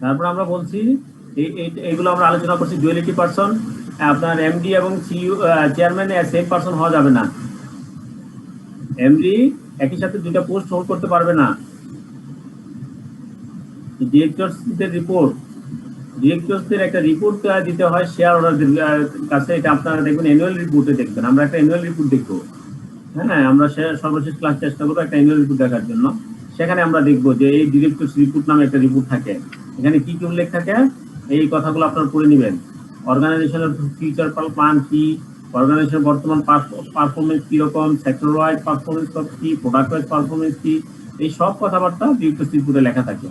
তারপর আমরা বলছি এইগুলো আমরা আলোচনা করছি। ডুয়ালিটি পারসন, আপনার এমডি এবং সিইও চেয়ারম্যান সেম পারসন হওয়া যাবে না। এমডি একই সাথে দুইটা পোস্ট হোল্ড করতে পারবে না। ডিরেক্টরদের ডিরেক্টরদের একটা রিপোর্ট দিতে হয় শেয়ার হোল্ডারদের কাছে। এটা আপনারা দেখবেন অ্যানুয়াল রিপোর্টে দেখবেন। আমরা একটা অ্যানুয়াল রিপোর্ট দেখবো, হ্যাঁ, আমরা সর্বশেষ ক্লাস চেষ্টা করবো একটা অ্যানুয়াল রিপোর্ট দেখার জন্য। সেখানে আমরা দেখবো যে এই ডিরেক্টরস রিপোর্ট নামে একটা রিপোর্ট থাকে, এখানে কি কি উল্লেখ থাকে এই কথাগুলো আপনারা পড়ে নেবেন। অর্গানাইজেশনের ফিউচার প্ল্যান কি, অর্গানাইজেশনের বর্তমান পারফরমেন্স কিরকম, সেক্টর ওয়াইজ পারফরমেন্স কি, প্রোডাক্ট ওয়াইজ পারফরমেন্স কি, এই সব কথাবার্তা ডিরেক্টরস রিপোর্টে লেখা থাকে।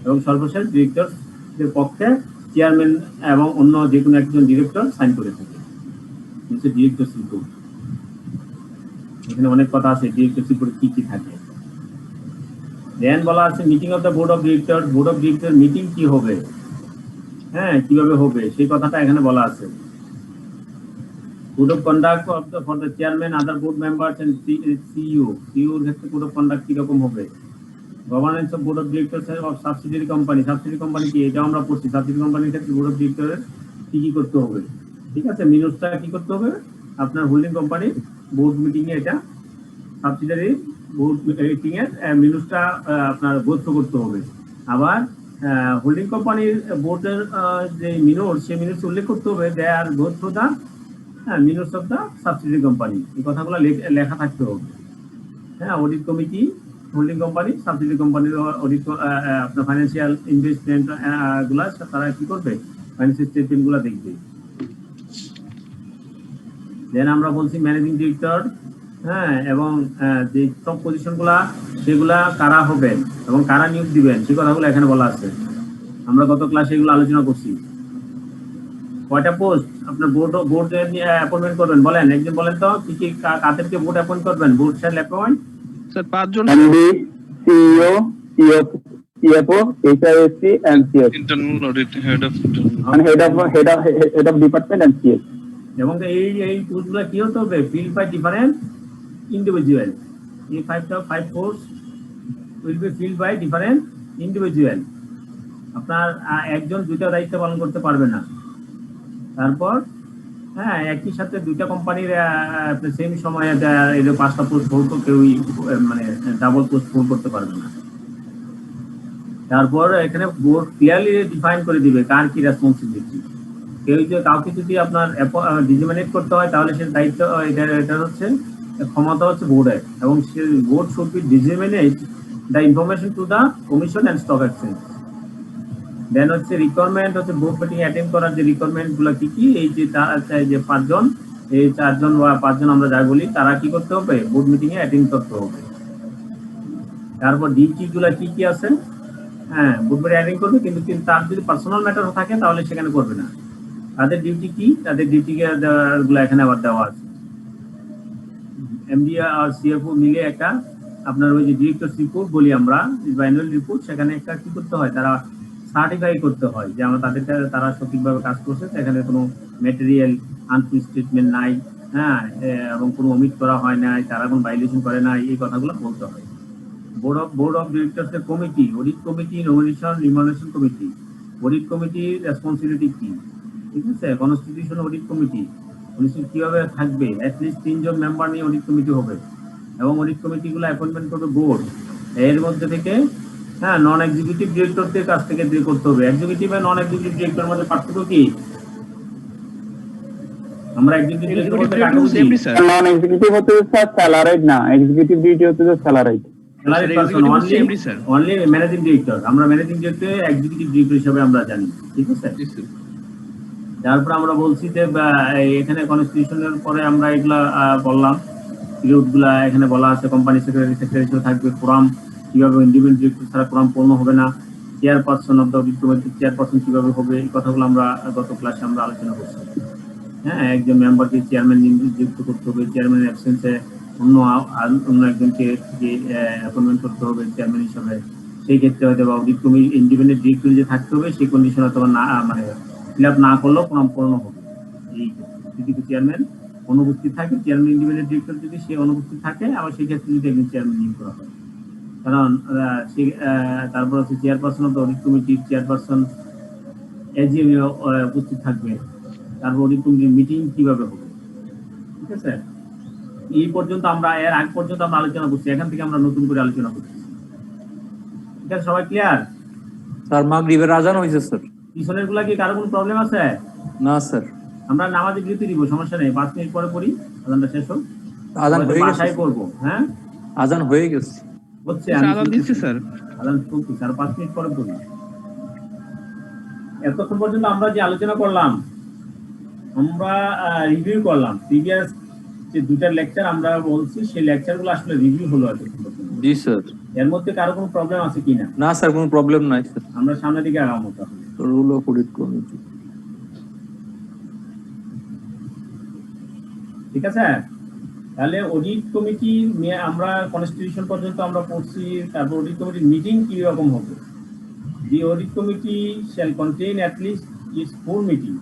এবং সর্বশেষ ডিরেক্টরদের পক্ষে চেয়ারম্যান এবং অন্য যে কোনো একজন ডিরেক্টর সাইন করে থাকে। ডিরেক্টরস রিপোর্ট, এখানে অনেক কথা আছে ডিরেক্টরস রিপোর্টে কি কি থাকে। দেন বলা আছে meeting of the board of director. Board of director meeting কি হবে, হ্যাঁ, কিভাবে হবে সেই কথাটা এখানে বলা আছে। Code of conduct for the chairman, other board members and CEO. সিইওর ক্ষেত্রে কোড অফ কন্ডাক্ট কিরকম হবে governance of board of directors of subsidiary company. Subsidiary company কি, এটা আমরা পড়ছি। সাবসিডিয়ারি কোম্পানির ক্ষেত্রে বোর্ড অফ ডিরেক্টরের কি করতে হবে, ঠিক আছে। মিনুটটা কি করতে হবে, আপনার হোল্ডিং কোম্পানি বোর্ড মিটিং এ এটা সাবসিডিয়ারি বোর্ড মিটিং এর মিনুটটা আপনার গোত্র করতে হবে। আবার হোল্ডিং কোম্পানির বোর্ডের যে মিনুট, সেই মিনুট উল্লেখ করতে হবে দে আর গোত্র দা মিনুটস অফ দা সাবসিডিয়ারি কোম্পানি। এই কথাগুলো লেখা থাকতে হবে। হ্যাঁ, audit committee holding company subsidiary কোম্পানির অডিট আপনার ফাইন্যান্সিয়াল ইনভেস্টমেন্ট গুলা তারা কি করবে, ফাইন্যান্সিয়াল স্টেটমেন্ট গুলা দেখবে। দেন আমরা বলছি ম্যানেজিং ডিরেক্টর, হ্যাঁ, এবং যে টপ পজিশন গুলা সেগুলা কারা হবেন এবং কারা নিয়োগ দিবেন সেই কথাগুলো এখানে বলা আছে। আমরা গত ক্লাসে এগুলো আলোচনা করছি। কয়টা পোস্ট আপনার বোর্ড অ্যাপয়েন্টমেন্ট করবেন বলেন, একজন বলেন তো কি কি কাদেরকে বোর্ড অ্যাপয়েন্ট করবেন, বোর্ড শ্যাল অ্যাপয়েন্ট। স্যার 5 জন। MD, CEO, CFO, HRSC and CS, internal audit, head of মানে head of department and CS. এবং এই পোস্টগুলো কি হতে হবে, ফিল বাই ডিফারেন্ট ইন্ডিভিজুয়াল। এই 5 post will be fill by different individual. আপনার একজন দুইটা দায়িত্ব পালন করতে পারবে না। তারপর হ্যাঁ, একই সাথে দুইটা কোম্পানির সেম সময়ে এর 5টা পোস্ট হোল্ড কেউই মানে ডাবল পোস্ট হোল্ড করতে পারবে না। তারপর এখানে বোর্ড ক্লিয়ারলি ডিফাইন করে দিবে কার কি রেসপন্সিবিলিটি। কেউ যে কাউকে যদি আপনার ডিজিমিনেট করতে হয় তাহলে সে দায়িত্ব এটা হচ্ছে ক্ষমতা হচ্ছে বোর্ডের, এবং সে board should be disseminate the information to the commission and stock exchange. Then হচ্ছে রিকোয়ারমেন্ট হচ্ছে বোর্ড মিটিং অ্যাটেন্ড করার যে রিকোয়ারমেন্ট গুলো কি কি, এই যে 5 জন, এই 4 জন বা 5 জন আমরা যাই বলি, তারা কি করতে হবে, বোর্ড মিটিং এ অ্যাটেন্ড করতে হবে। তারপর ডিউটি গুলা কি কি আছে, হ্যাঁ, বোর্ড মিটিং অ্যাটেন্ড করবে, কিন্তু তার যদি পার্সোনাল ম্যাটার থাকে তাহলে সেখানে করবে না। তাদের ডিউটি কি, তাদের ডিউটি গুলো এখানে আবার দেওয়া আছে। এমডি আর সিএফও মিলে একটা আপনার ওই যে ডিরেক্টর রিপোর্ট বলি আমরা, অ্যানুয়াল রিপোর্ট, সেখানে একটা কি করতে হয়, তারা সার্টিফাই করতে হয় যে আমরা তারা সঠিকভাবে কাজ করছে, সেখানে কোনো ম্যাটেরিয়াল আনফিল স্টেটমেন্ট নাই, হ্যাঁ, এবং কোনো অমিট করা হয় নাই, তারা কোনো ভাইলেশন করে নাই, এই কথাগুলো বলতে হয়। বোর্ড অফ ডিরেক্টরস এর committee, audit committee, remuneration committee. Audit কমিটির রেসপন্সিবিলিটি কি, ঠিক আছে। কনস্টিটিউশন অডিট কমিটি কিভাবে থাকবে, অ্যাটলিস্ট 3 জন মেম্বার নিয়ে অডিট কমিটি হবে, এবং অডিট কমিটি গুলো অ্যাপয়েন্টমেন্ট করবে বোর্ড। এর মধ্যে থেকে হ্যাঁ, নন এক্সিকিউটিভ ডিরেক্টরদের কাছ থেকে করতে হবে। এক্সিকিউটিভ আর নন এক্সিকিউটিভ ডিরেক্টরের মধ্যে পার্থক্য কি, আমরা এক্সিকিউটিভ ডিরেক্টর নন এক্সিকিউটিভ হতে স্যার স্যালারিড না, এক্সিকিউটিভ ডিউটি হতে salaried. Salaried person only managing director. আমরা ম্যানেজিং ডিরেক্টর এক্সিকিউটিভ ডিরেক্টর হিসেবে আমরা জানি, ঠিক আছে। তারপর আমরা বলছি যে এখানে কনস্টিটিউশনের পরে আমরা এগুলা বললাম, পিরিয়ড গুলা এখানে বলা আছে। কোম্পানি সেক্রেটারি হিসেবে থাকবে। ফোরাম কিভাবে, ইন্ডিভিজুয়াল ডিরেক্টর ছাড়া ফোরাম পূর্ণ হবে না। Chairperson of the audit committee, chairperson কিভাবে হবে, এই কথাগুলো আমরা গত ক্লাসে আমরা আলোচনা করছি। হ্যাঁ, একজন মেম্বারকে চেয়ারম্যান নিযুক্ত করতে হবে, চেয়ারম্যানের অ্যাবসেন্সে অন্য একজনকে অ্যাপয়েন্টমেন্ট করতে হবে চেয়ারম্যান হিসাবে। সেই ক্ষেত্রে হয়তো বা অডিট কমিটি ইন্ডিপেন্ডেন্ট ডিরেক্টর যে থাকতে হবে, সেই কন্ডিশন হয়তো না, মানে ফিল আপ না করলেও ফর্ম পূর্ণ হবে। এই যদি চেয়ারম্যান অনুপস্থিত থাকে, চেয়ারম্যান ইন্ডিপেন্ডেন্ট ডিরেক্টর যদি সে অনুপস্থিত থাকে, আবার সেই ক্ষেত্রে যদি একজন চেয়ারম্যান নিয়োগ করা হয়। কারণ তারপর হচ্ছে চেয়ারপারসন অফ দ্য অডিট কমিটির চেয়ারপারসন এজিএম উপস্থিত থাকবে। তারপর অডিট কমিটির মিটিং কিভাবে হবে, ঠিক আছে। এই পর্যন্ত আমরা, এর আগ পর্যন্ত আমরা আলোচনা করছি, এখান থেকে আমরা নতুন করে আলোচনা করছি, ঠিক আছে। সবাই ক্লিয়ার? স্যার মাগরিবের আজান হয়েছে স্যার। পিছনের গুলা কি কারো কোনো প্রবলেম আছে? না স্যার। আমরা নামাজে বিরতি দিব, সমস্যা নেই, 5 মিনিট পরে পড়ি, আজানটা শেষ হোক। আজান হয়ে গেছে, বাসায় পড়বো। হ্যাঁ, আজান হয়ে গেছে, হচ্ছে আজান দিচ্ছি স্যার, আজান চলছে, আর 5 মিনিট পরে পড়ি। এতক্ষণ পর্যন্ত আমরা যে আলোচনা করলাম, আমরা রিভিউ করলাম প্রিভিয়াস যে 2টা লেকচার আমরা বলছি, সেই লেকচারগুলো আসলে রিভিউ হলো এতক্ষণ পর্যন্ত। জি স্যার। এর মধ্যে কারো কোনো প্রবলেম আছে কিনা? না স্যার, কোনো প্রবলেম নাই স্যার। আমরা সামনের দিকে আগামো তাহলে। রুল অফ অডিট কমিটি, ঠিক আছে। তাহলে অডিট কমিটি আমরা কনস্টিটিউশন পর্যন্ত আমরা পড়ছি। তারপর অডিট কমিটির মিটিং কি রকম হবে। The audit committee shall contain at least its 4 meeting.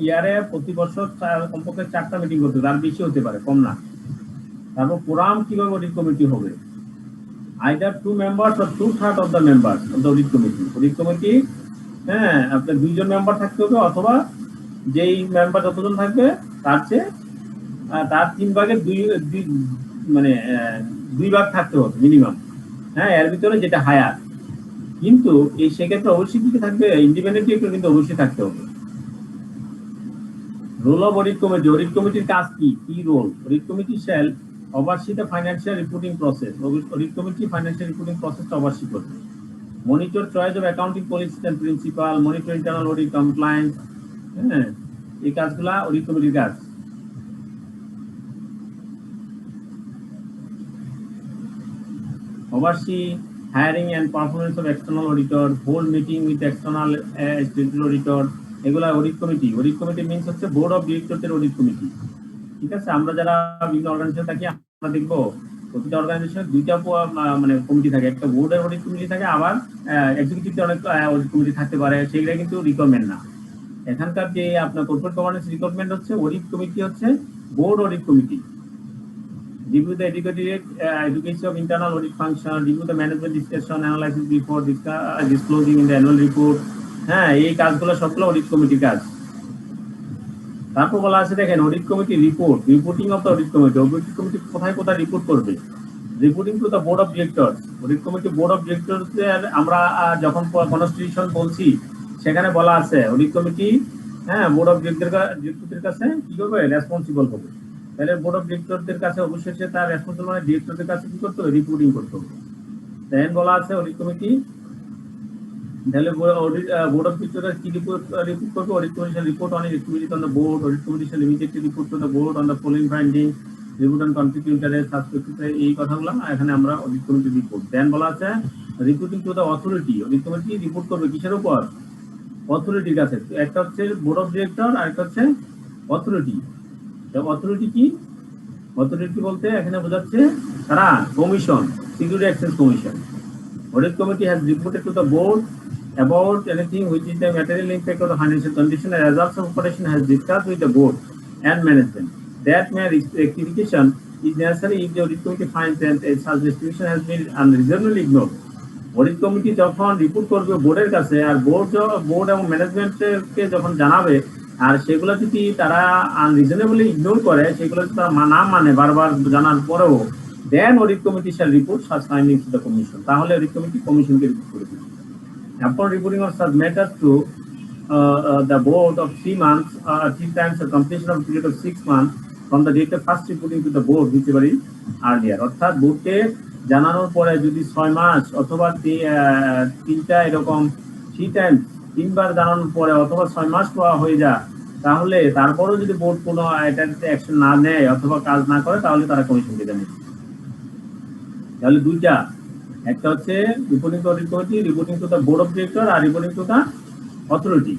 ইয়ারে প্রতি বছর কমপক্ষে 4টা মিটিং করতে হবে, তার বেশি হতে পারে, কম না। তারপর ফোরাম কিভাবে অডিট কমিটি হবে। either 2 members or 2/3 of the members of the audit committee. Audit committee, হ্যাঁ, আপনার 2 জন মেম্বার থাকতে হবে, অথবা যেই মেম্বার যতজন থাকবে তার চেয়ে তার 3 ভাগের 2 মানে 2 ভাগ থাকতে হবে মিনিমাম। হ্যাঁ, এর ভিতরে যেটা হায়ার। কিন্তু এই সেক্ষেত্রে অবশ্যই কি থাকবে, ইন্ডিপেন্ডেন্ট ডিরেক্টর কিন্তু অবশ্যই থাকতে হবে। Role of audit committee, audit কমিটির কাজ কি role? Audit committee shall oversee the financial reporting process. Audit committee financial reporting process oversee করবে। Monitor choice of accounting policies and principle, monitor internal audit compliance, হ্যাঁ, এই কাজগুলা audit কমিটির কাজ। Oversee hiring and performance of external auditor, hold meeting with external statutory auditor, এগুলা audit committee. Audit committee means হচ্ছে board of ডিরেক্টরদের audit committee. ঠিক আছে, আমরা যারা বিভিন্ন অর্গানাইজেশন থাকি আমরা দেখবো প্রতিটা অর্গানাইজেশন 2টা মানে কমিটি থাকে, একটা বোর্ডের অডিট কমিটি থাকে, আবার এক্সিকিউটিভ অনেক অডিট কমিটি থাকতে পারে, সেগুলো কিন্তু রিকমেন্ড না। এখানকার যে আপনার কর্পোরেট গভর্নেন্স রিকমেন্ড হচ্ছে অডিট কমিটি হচ্ছে board audit committee. Review the education of internal audit function, review the management discussion, analysis before disclosing in the annual report, হ্যাঁ, এই কাজগুলো সবগুলো অডিট কমিটির কাজ। তারপর বলা আছে দেখেন audit committee reporting of the audit committee. Audit committee কোথায় কোথায় রিপোর্ট করবে? Reporting to the board of directors. Audit committee board of directors আমরা যখন কনস্টিটিউশন বলছি সেখানে বলা আছে অডিট কমিটি, হ্যাঁ, বোর্ড অফ ডিরেক্টরদের কাছে কি করবে? রেসপন্সিবল হবে। তাহলে বোর্ড অফ ডিরেক্টরদের কাছে অবশ্যই সে তার রেসপন্সিবল মানে ডিরেক্টরদের কাছে কি করতে হবে? রিপোর্টিং করতে হবে। দেন বলা আছে অডিট কমিটি, তাহলে board of directors কি report করবে? Audit committee shall report on its activities on the board. Audit committee shall immediately report to the board on the following findings: report on conflict of interest, suspected, এই কথাগুলো এখানে আমরা audit committee report. দেন বলা আছে reporting to the authority. Audit committee report করবে কিসের উপর? অথরিটির কাছে। একটা হচ্ছে বোর্ড অফ ডিরেক্টর আর একটা হচ্ছে অথরিটি। অথরিটি কি? অথরিটি বলতে এখানে বোঝাচ্ছে তারা commission, security exchange commission. Audit committee has reported to the board about anything which is the material impact of the financial condition and results of operation, has discussed with the board and management. That may rectification is necessary if the audit committee finds that such restriction has been unreasonably ignored. Audit committee যখন report করবে বোর্ডের কাছে, আর board এবং ম্যানেজমেন্টকে যখন জানাবে, আর সেগুলো যদি তারা আনরিজনেবলি ইগনোর করে, সেগুলো যদি তারা না মানে বারবার জানার পরেও, then audit committee shall report such findings to the commission. তাহলে audit committee commissionকে রিপোর্ট করবে। Upon reporting of such matters to the board of 3 months, 3 times the completion of a period of 6 months from the date of first reporting to the board, whichever is earlier. অর্থাৎ বোর্ডকে জানানোর পরে যদি 6 মাস অথবা 3টা এরকম 3 time 3 বার জানানোর পরে অথবা 6 মাস হয়ে যায়, তাহলে তারপরেও যদি বোর্ড কোনো এটাতে অ্যাকশন না নেয় অথবা কাজ না করে, তাহলে তারা কমিশনকে জানাবে। তাহলে দুইটা, একটা হচ্ছে reporting to audit committee, reporting to the board of director, আর reporting to the authority.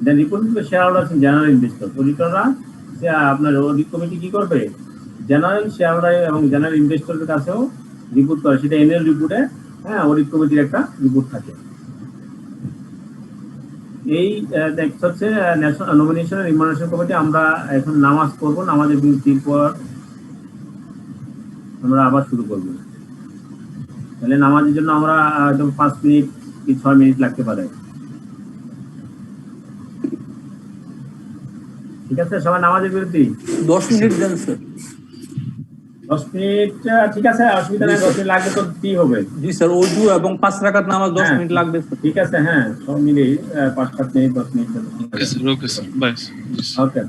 Then reporting to the shareholders and general investor. অডিটররা আপনার অডিট কমিটি কি করবে? জেনারেল শেয়ার হোল্ডার এবং জেনারেল ইনভেস্টরের কাছেও রিপোর্ট করে, সেটা এনএল রিপোর্টে, হ্যাঁ, অডিট কমিটির একটা রিপোর্ট থাকে। এই হচ্ছে নমিনেশন এন্ড রিমুনারেশন কমিটি। আমরা এখন নামাজ পড়বো, নামাজের বিরতির পর আমরা আবার শুরু করবো। তাহলে নামাজের জন্য আমরা 5 মিনিট কি 6 মিনিট লাগতে পারে। ঠিক আছে, সবাই নামাজের বিরতি 10 মিনিট দেন স্যার। 10 মিনিট ঠিক আছে, অসুবিধা নেই। 10 মিনিট লাগবে তো কি হবে? জি স্যার, ওযু এবং 5 রাকাত নামাজ 10 মিনিট লাগবে স্যার। ঠিক আছে, হ্যাঁ, সব মিলে 5-7 minute 10 minute. Okay sir, bye. Okay.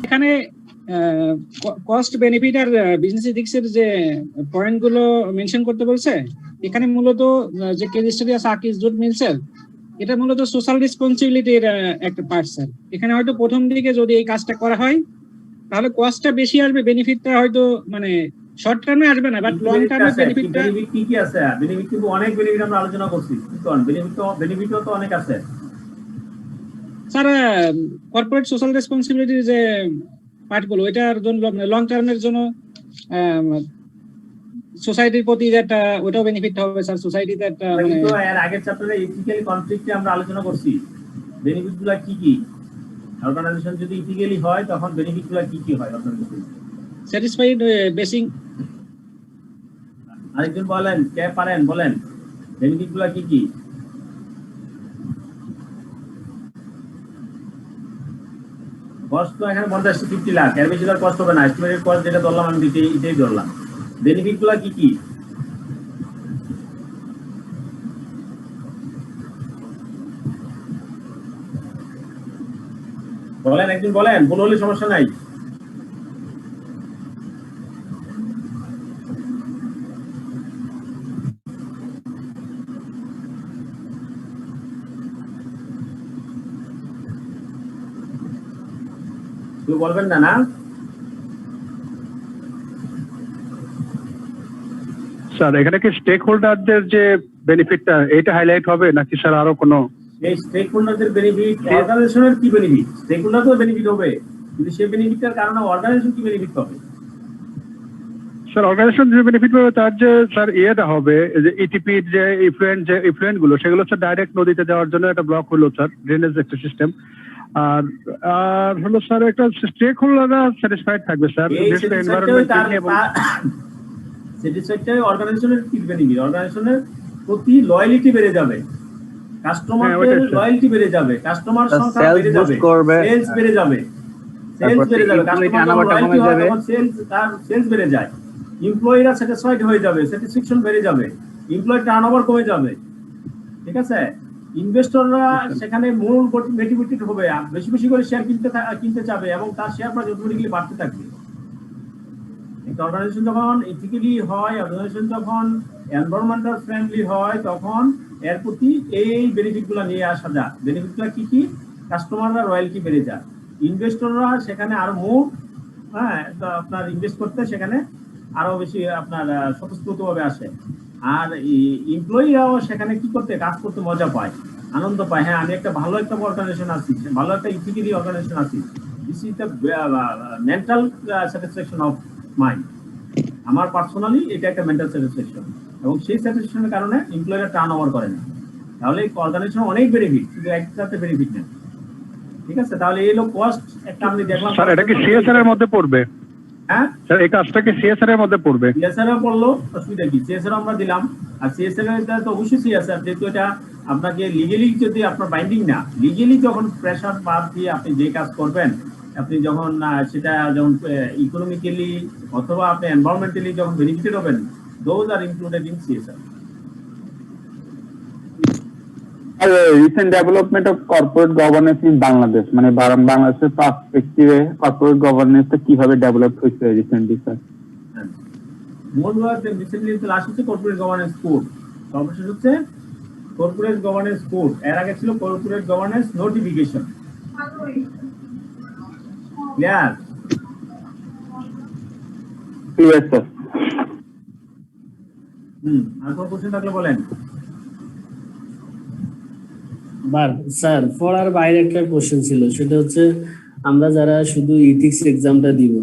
এখানে কস্ট বেনিফিট আর বিজনেস এথিক্সের যে পয়েন্ট গুলো মেনশন করতে বলছে, এখানে মূলত যে কেস স্টাডি আছে আকিজ জুট মিলসের, এটা মূলত সোশ্যাল রেসপন্সিবিলিটির একটা পার্ট স্যার। এখানে হয়তো প্রথম দিকে যদি এই কাজটা করা হয় তাহলে কস্টটা বেশি আসবে, বেনিফিটটা হয়তো মানে শর্ট টার্মে আসবে না, বাট লং টার্মে বেনিফিটটা কি কি আছে? বেনিফিট কিন্তু অনেক বেনিফিট আমরা আলোচনা করছি, বেনিফিটও তো অনেক আছে স্যার। কর্পোরেট সোশ্যাল রেসপন্সিবিলিটির যে পার্টগুলো, এটার জন্য লং টার্মের জন্য সোসাইটির প্রতি একটা ওটাও বেনিফিট হবে স্যার। সোসাইটিতে একটা কিন্তু এর আগের চ্যাপ্টারে ইথিক্যালি কনফ্লিক্টে আমরা আলোচনা করছি বেনিফিটগুলো কি কি। অর্গানাইজেশন যদি ইথিক্যালি হয় তখন বেনিফিটগুলো কি কি হয় অর্গানাইজেশন? Satisfied basin. আরেকজন বলেন, কে পারেন বলেন বেনিফিটগুলো কি কি? কস্ট তো এখানে 50 লাখ, এর বেশি কস্ট হবে না। এস্টিমেটেড কস্ট যেটা ধরলাম আমি এটাই ধরলাম। বেনিফিটগুলো কি কি? বলেন, একজন বলেন, ভুল হলে সমস্যা নাই। কেউ বলবেন না? না স্যার, এখানে কি স্টেক হোল্ডারদের যে বেনিফিটটা এটা হাইলাইট হবে নাকি স্যার আরো কোনো? এই স্টেক হোল্ডারদের বেনিফিট, অর্গানাইজেশনের কি বেনিফিট? স্টেক হোল্ডার তো বেনিফিট হবে, কিন্তু সেই বেনিফিটটার কারণে অর্গানাইজেশন কি বেনিফিট পাবে? স্যার অর্গানাইজেশন যে বেনিফিট পাবে তার যে স্যার ইয়েটা হবে যে ইটিপির যে ইফ্লুয়েন্ট গুলো, সেগুলো স্যার ডাইরেক্ট নদীতে যাওয়ার জন্য একটা ব্লক হলো স্যার, ড্রেনেজ একটা সিস্টেম। আর হলো স্যার একটা স্টেক হোল্ডাররা স্যাটিসফাইড থাকবে স্যার। স্যাটিসফাইড অর্গানাইজেশনের কি বেনিফিট? অর্গানাইজেশনের প্রতি লয়ালিটি বেড়ে যাবে, কাস্টমারদের লয়ালিটি বেড়ে যাবে, কাস্টমার সংখ্যা বেড়ে যাবে, সেলস বেড়ে যাবে, সেলস বেড়ে যায়, এমপ্লয়িরা স্যাটিসফাইড হয়ে যাবে, স্যাটিসফ্যাকশন বেড়ে যাবে, এমপ্লয়ি টার্নওভার কমে যাবে। ঠিক আছে, ইনভেস্টররা সেখানে মূল মোটিভেটেড হবে, বেশি বেশি করে শেয়ার কিনতে চাবে এবং তার শেয়ার প্রাইস অটোমেটিক্যালি বাড়তে থাকবে। একটা অর্গানাইজেশন যখন ইথিক্যালি হয়, অর্গানাইজেশন যখন এনভায়রনমেন্টাল ফ্রেন্ডলি হয়, তখন এর প্রতি এই বেনিফিটগুলো নিয়ে আসা যায়। বেনিফিটগুলো কি কি? কাস্টমাররা রয়্যালটি বেড়ে যায়, ইনভেস্টররা সেখানে আরো মুভ আপনার ইনভেস্ট করতে সেখানে আরো বেশি আপনার স্বতঃস্ফূর্তভাবে আসে। আর এমপ্লয়িরাও সেখানে কি করতে, কাজ করতে মজা পায়, আনন্দ পায়। হ্যাঁ, আমি একটা ভালো একটা অর্গানাইজেশন আছি, ভালো একটা ইথিক্যালি অর্গানাইজেশন আছি, this is the mental satisfaction of mind. আমার পার্সোনালি এটা একটা মেন্টাল স্যাটিসফ্যাকশন, এবং সেই স্যাটিসফ্যাকশনের কারণে এমপ্লয়িরা টার্নওভার করে না। তাহলে অর্গানাইজেশন অনেক বেনিফিট, শুধু একসাথে বেনিফিট নেই। ঠিক আছে, তাহলে এই হলো কস্ট। একটা আমি দেখলাম স্যার, এটা কি সিএসআর এর মধ্যে পড়বে? হ্যাঁ স্যার, এই কাজটা কি সিএসআর এর মধ্যে পড়বে? সিএসআর এ পড়লো, অসুবিধা কি? সিএসআর আমরা দিলাম, আর সিএসআর এর তো অবশ্যই সিএসআর, যেহেতু এটা আপনাকে লিগেলি যদি আপনার বাইন্ডিং না, লিগেলি যখন প্রেসার বাদ দিয়ে আপনি যে কাজ করবেন আপনি যখন সেটা যখন ইকোনমিক্যালি অথবা আপনি এনভায়রনমেন্টালি যখন বেনিফিটেড হবেন, those are included in CSR. Recent development of corporate governance in Bangladesh, মানে বাংলাদেশের পার্সপেক্টিভে কর্পোরেট গভর্নেন্সটা কিভাবে ডেভেলপ হয়েছে recently sir? More recently last হচ্ছে কর্পোরেট গভর্নেন্স কোড, সর্বশেষ হচ্ছে কর্পোরেট গভর্নেন্স কোড, এর আগে ছিল corporate governance notification. Clear? Clear sir. আর কোনো কোশ্চেন থাকলে বলেন। স্যার পড়ার বাইরে একটা কোশ্চেন ছিল, সেটা হচ্ছে আমরা যারা শুধু ইথিক্স এক্সামটা দিব,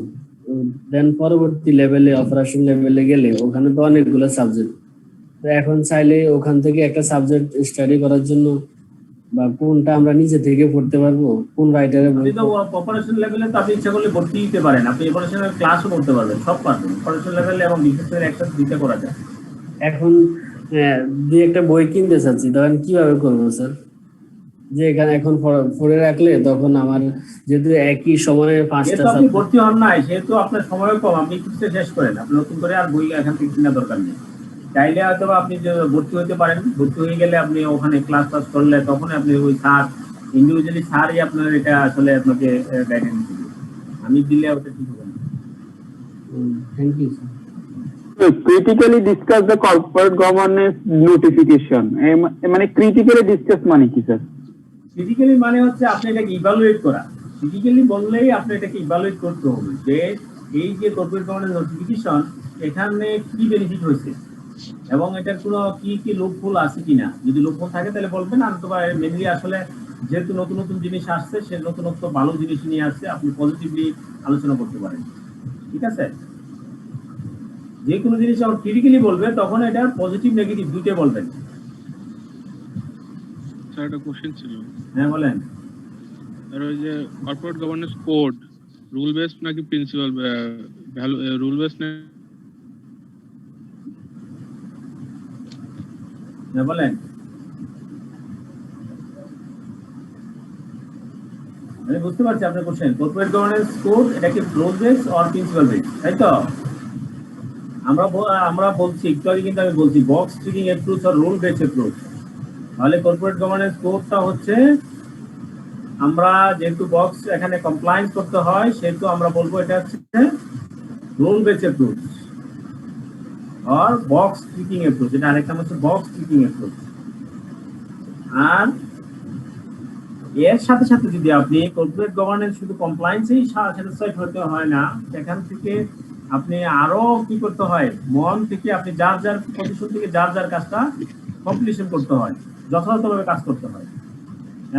দেন পরবর্তী লেভেলে অপারেশন লেভেলে গেলে ওখানে তো অনেকগুলো সাবজেক্ট, তো এখন চাইলে ওখান থেকে একটা সাবজেক্ট স্টাডি করার জন্য বা কোনটা আমরা নিজে থেকে পড়তে পারবো, কোন রাইটারে? আপনি তো অপারেশন লেভেলে তো আপনি ইচ্ছা করলে ভর্তি দিতে পারেন, আপনি অপারেশনের ক্লাসও করতে পারবেন, সব পারবেন অপারেশন লেভেলে এবং বিশেষের একটা দিতে করা যায়। এখন দুই একটা বই কিনতে চাচ্ছি, তখন কিভাবে করবো স্যার? যে এখানে এখন পড়ে রাখলে তখন আমার যেহেতু একই সময়ে 5টা আপনি ভর্তি হন নাই, সেহেতু আপনার সময় কম, আপনি কিছু শেষ করেন, আপনি নতুন করে আর বই এখান থেকে কেনার দরকার নেই। চাইলে হয়তো আপনি ভর্তি হতে পারেন, ভর্তি হয়ে গেলে আপনি ওখানে ক্লাস করলে তখন আপনি ওই স্যার ইন্ডিভিজুয়ালি স্যারই আপনার এটা আসলে আপনাকে গাইডেন্স দিবে, আমি দিলে ওটা ঠিক হবে না। Thank you sir. Critically discuss the corporate governance notification, মানে ক্রিটিক্যালি ডিসকাস মানে কি স্যার? ক্রিটিক্যালি মানে হচ্ছে আপনি এটাকে ইভালুয়েট করা। ক্রিটিক্যালি বললেই আপনি এটাকে ইভালুয়েট করতে হবে যে এই যে কর্পোরেট গভর্নেন্স নোটিফিকেশন, এখানে কি বেনিফিট হয়েছে এবং এটার কোনো কি কি লুপহোল আছে কিনা। যদি লুপহোল থাকে তাহলে বলবেন, আর অথবা মেনলি আসলে যেহেতু নতুন নতুন জিনিস আসছে, সে নতুনত্ব ভালো জিনিস নিয়ে আসছে, আপনি পজিটিভলি আলোচনা করতে পারেন। ঠিক আছে? যে কোনো জিনিস যখন ক্রিটিক্যালি বলবে তখন এটা পজিটিভ নেগেটিভ দুইটাই বলবেন। স্যার একটা কোশ্চেন ছিল। হ্যাঁ বলেন। আর ওই যে corporate governance code rule based নাকি প্রিন্সিপাল ভ্যালু? রুল বেসড না? হ্যাঁ বলেন। আমি বুঝতে পারছি আপনার কোশ্চেন। কর্পোরেট গভর্নেন্স কোড এটা কি rule base or principal base, তাই তো? আমরা বলছি একটু আগে, কিন্তু আমি বলছি বক্স টিকিং অ্যাপ্রোচ আর রুল বেস অ্যাপ্রোচ। তাহলে কর্পোরেট গভর্নেন্স কোডটা হচ্ছে, আমরা যেহেতু বক্স এখানে কমপ্লায়েন্স করতে হয়, সেহেতু আমরা বলবো এটা হচ্ছে রুল বেস অ্যাপ্রোচ আর বক্স টিকিং অ্যাপ্রোচ। এটা আরেকটা হচ্ছে বক্স টিকিং অ্যাপ্রোচ। আর এর সাথে সাথে যদি আপনি কর্পোরেট গভর্নেন্স শুধু কমপ্লায়েন্সেই স্যাটিসফাইড হতে হয় না, সেখান থেকে আপনি আরো কি করতে হয়, মন থেকে আপনি যার যার পজিশন থেকে যার যার কাজটা কমপ্লিশন করতে হয়, যথাযথভাবে কাজ করতে হয়,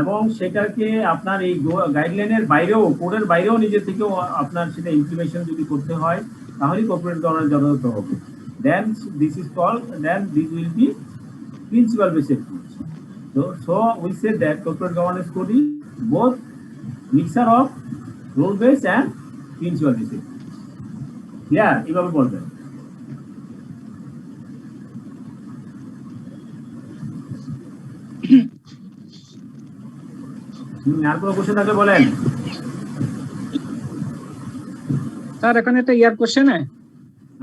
এবং সেটাকে আপনার এই গাইডলাইনের বাইরেও, কোডের বাইরেও নিজে থেকেও আপনার সেটা ইমপ্লিমেন্টেশন যদি করতে হয়, তাহলেই কর্পোরেট গভর্নেন্স যথাযথ হবে। Then this is called, then this will be principle based approach. So we said that corporate governance code is both mixture of rule based and principle based. Yeah, এভাবে বলবেন। আর কোনো question থাকলে বলেন। Sir এখানে একটা year question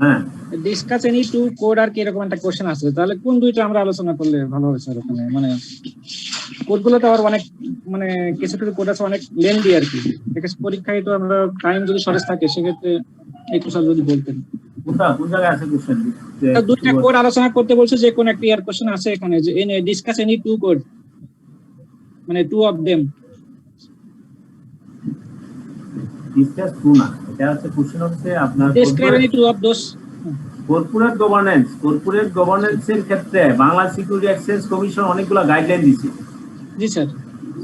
হ্যাঁ, discuss any two code আর কি এরকম একটা কোশ্চেন আছে, তাহলে কোন দুইটা আমরা আলোচনা করলে ভালো হবে স্যার? ওখানে মানে কোডগুলো তো আবার অনেক, মানে কিছু কিছু কোড আছে অনেক লেন্দি আর কি, পরীক্ষায় তো আমরা টাইম যদি শর্টেজ থাকে সেক্ষেত্রে একটু স্যার যদি বলতেন। কোন জায়গায় আছে কোশ্চেন? দুইটা কোড আলোচনা করতে বলছে, যে কোন একটা ইয়ার কোশ্চেন আছে এখানে, যে ডিসকাস এনি টু কোড, মানে two of them. Discuss two না, এটা হচ্ছে কোশ্চেন হচ্ছে আপনার describe any two of those corporate governance. Corporate গভর্নেন্সের ক্ষেত্রে বাংলা সিকিউরিটি এক্সচেঞ্জ কমিশন অনেকগুলো গাইডলাইন দিয়েছে। জি স্যার।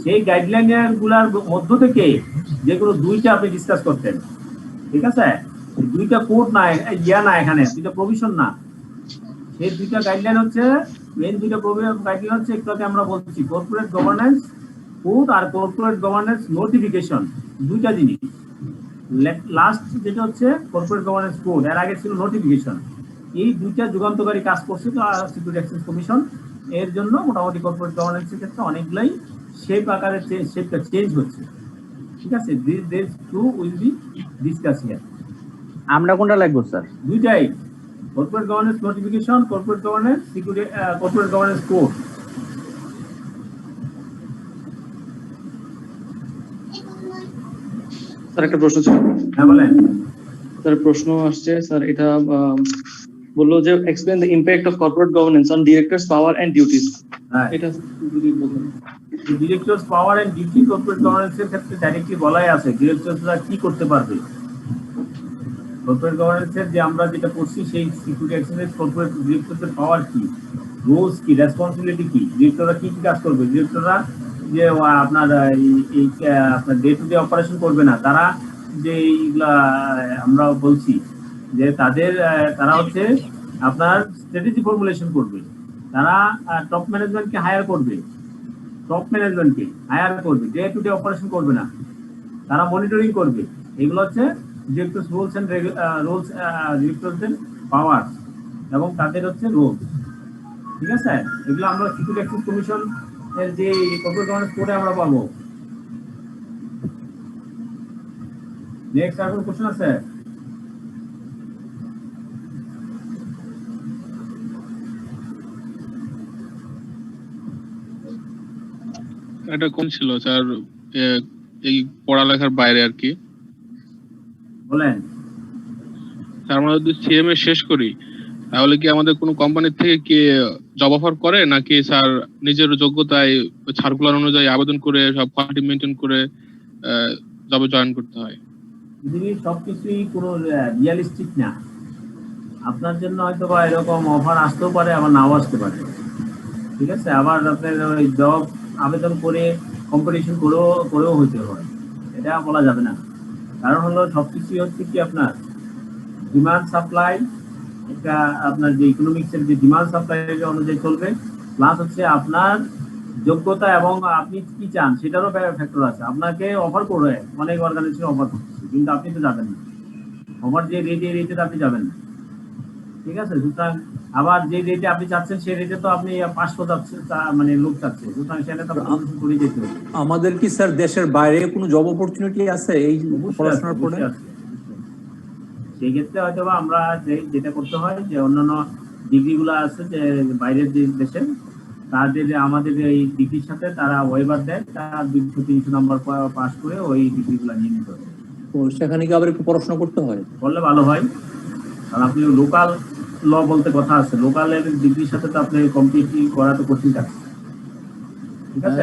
সেই গাইডলাইন গুলার মধ্য থেকে যে কোনো দুইটা আপনি ডিসকাস করতেন। ঠিক আছে? দুইটা কোড না, ইয়া না, এখানে দুইটা প্রভিশন না, সেই দুইটা গাইডলাইন হচ্ছে মেইন দুইটা গাইডলাইন হচ্ছে, একটু আগে আমরা বলছি কর্পোরেট গভর্নেন্স কোড আর কর্পোরেট গভর্নেন্স নোটিফিকেশন, দুইটা জিনিস। লাস্ট যেটা হচ্ছে কর্পোরেট গভর্নেন্স কোড, এর আগে ছিল নোটিফিকেশন। এই দুইটা যুগান্তকারী কাজ করছে তো সিকিউরিটি এক্সচেঞ্জ কমিশন। এর জন্য মোটামুটি কর্পোরেট গভর্নেন্সের ক্ষেত্রে অনেকগুলাই শেপ আকারে শেপটা চেঞ্জ হচ্ছে। ঠিক আছে, this two will be discuss here. আমরা কোনটা লাগবো স্যার? দুইটাই, corporate governance notification, corporate governance security, corporate governance code. Sir একটা প্রশ্ন ছিল। হ্যাঁ বলেন। স্যার প্রশ্ন আসছে স্যার, এটা বললো যে explain the impact of corporate governance on directors power and duties. এটা যদি বলেন। Directors power and duty corporate গভর্নেন্সের ক্ষেত্রে ডাইরেক্টলি বলাই আছে ডিরেক্টরসরা কি করতে পারবে। কর্পোরেট গভর্নেন্সের যে আমরা যেটা করছি সেই সিকিউরিটি এক্সচেঞ্জ কর্পোরেট ডিরেক্টরদের পাওয়ার কি, রোলস কি, রেসপন্সিবিলিটি কি, ডিরেক্টররা কি কি কাজ করবে। ডিরেক্টররা যে আপনার এই আপনার ডে টু ডে অপারেশন করবে না, তারা যে এইগুলা আমরা বলছি যে তারা হচ্ছে আপনার স্ট্র্যাটেজি ফর্মুলেশন করবে, তারা টপ ম্যানেজমেন্টকে হায়ার করবে, ডে টু ডে অপারেশন করবে না, তারা মনিটরিং করবে। এগুলো হচ্ছে ডিরেক্টরস রুলস এন্ড রুলস, ডিরেক্টরদের পাওয়ার এবং তাদের হচ্ছে রোল। ঠিক আছে, এগুলো আমরা সিকিউরিটি এক্সচেঞ্জ কমিশন এর যে কর্পোরেট গভর্নেন্স কোডে আমরা পাবো। নেক্সট আর কোনো কোশ্চেন আছে? এটা কোন ছিল স্যার এই পড়ালেখার বাইরে আর কি? বলেন। স্যার আমরা যদি সিএমএ শেষ করি তাহলে কি আমাদের কোনো কোম্পানি থেকে কি জব অফার করে, নাকি স্যার নিজের যোগ্যতায় সার্কুলার অনুযায়ী আবেদন করে সব কোয়ালিটি মেইনটেইন করে জবে জয়েন করতে হয়? পৃথিবীর সবকিছুই কোনো রিয়ালিস্টিক না। আপনার জন্য হয়তো বা এরকম অফার আসতেও পারে, আবার নাও আসতে পারে। ঠিক আছে, আবার আপনার ওই জব আবেদন করে কম্পিটিশন করেও হইতে হয়, এটা বলা যাবে না। কারণ হলো সবকিছুই হচ্ছে কি আপনার ডিমান্ড সাপ্লাই, একটা আপনার যে ইকোনমিক্সের যে ডিমান্ড সাপ্লাই অনুযায়ী চলবে, প্লাস হচ্ছে আপনার যোগ্যতা এবং আপনি কি চান সেটারও ফ্যাক্টর আছে। আপনাকে অফার করে অনেক অর্গানাইজেশন অফার করছে, কিন্তু আপনি তো যাবেন না, অফার যে রেটে আপনি যাবেন না। ঠিক আছে, সুতরাং আবার যে রেটে আপনি চাচ্ছেন সেই রেটে তো আপনি 500 যাচ্ছে, মানে লোক চাচ্ছে, সুতরাং সেটা তো আপনাকে করে যেতে হবে। আমাদের কি স্যার দেশের বাইরে কোনো জব অপরচুনিটি আছে এই পড়াশোনার পরে? সেই ক্ষেত্রে হয়তো বা আমরা যেটা করতে হয় যে অন্যান্য ডিগ্রিগুলো আছে যে বাইরের দেশে, তাদের আমাদের এই ডিগ্রির সাথে তারা ওয়েবার দেয়, তারা 200-300 নাম্বার পাস করে ওই ডিগ্রিগুলো নিয়ে নিতে হবে। তো সেখানে কি আবার একটু পড়াশোনা করতে হয়? করলে ভালো হয়, কারণ আপনি লোকাল ল বলতে কথা আছে, লোকালের ডিগ্রির সাথে তো আপনি কম্পিটিটিভ করা তো কঠিন কাজ। ঠিক আছে,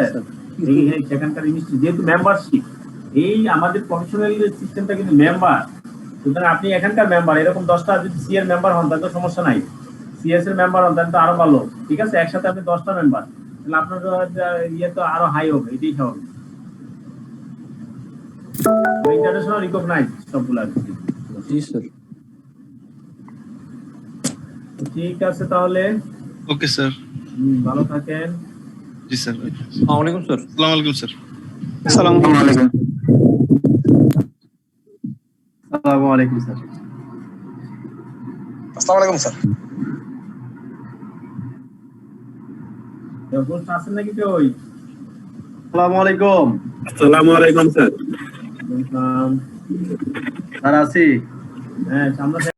সেখানকার ইনস্টিটিউট যেহেতু মেম্বারশিপ, এই আমাদের প্রফেশনাল সিস্টেমটা কিন্তু মেম্বার, সুতরাং আপনি এখানকার মেম্বার, এরকম 10টা যদি সি এর মেম্বার হন তাহলে তো সমস্যা নাই, সিএস এর মেম্বার হন তাহলে তো আরো ভালো। ঠিক আছে, একসাথে আপনি 10টা মেম্বার, তাহলে আপনার ইয়ে তো আরো হাই হবে, এটাই স্বাভাবিক। ইন্টারন্যাশনাল রিকগনাইজ সবগুলা। জি স্যার। ঠিক আছে তাহলে, ওকে স্যার, ভালো থাকেন। জি স্যার। আসসালামু আলাইকুম স্যার। আসসালামু আলাইকুম স্যার। আসসালামু আলাইকুম। আসসালামু আলাইকুম স্যার। আসসালামু আলাইকুম স্যার। কোন আছেন নাকি কেউ? আসসালামু আলাইকুম। আসসালামু আলাইকুম স্যার। ওয়েলকাম। স্যার আছি। হ্যাঁ, আমরা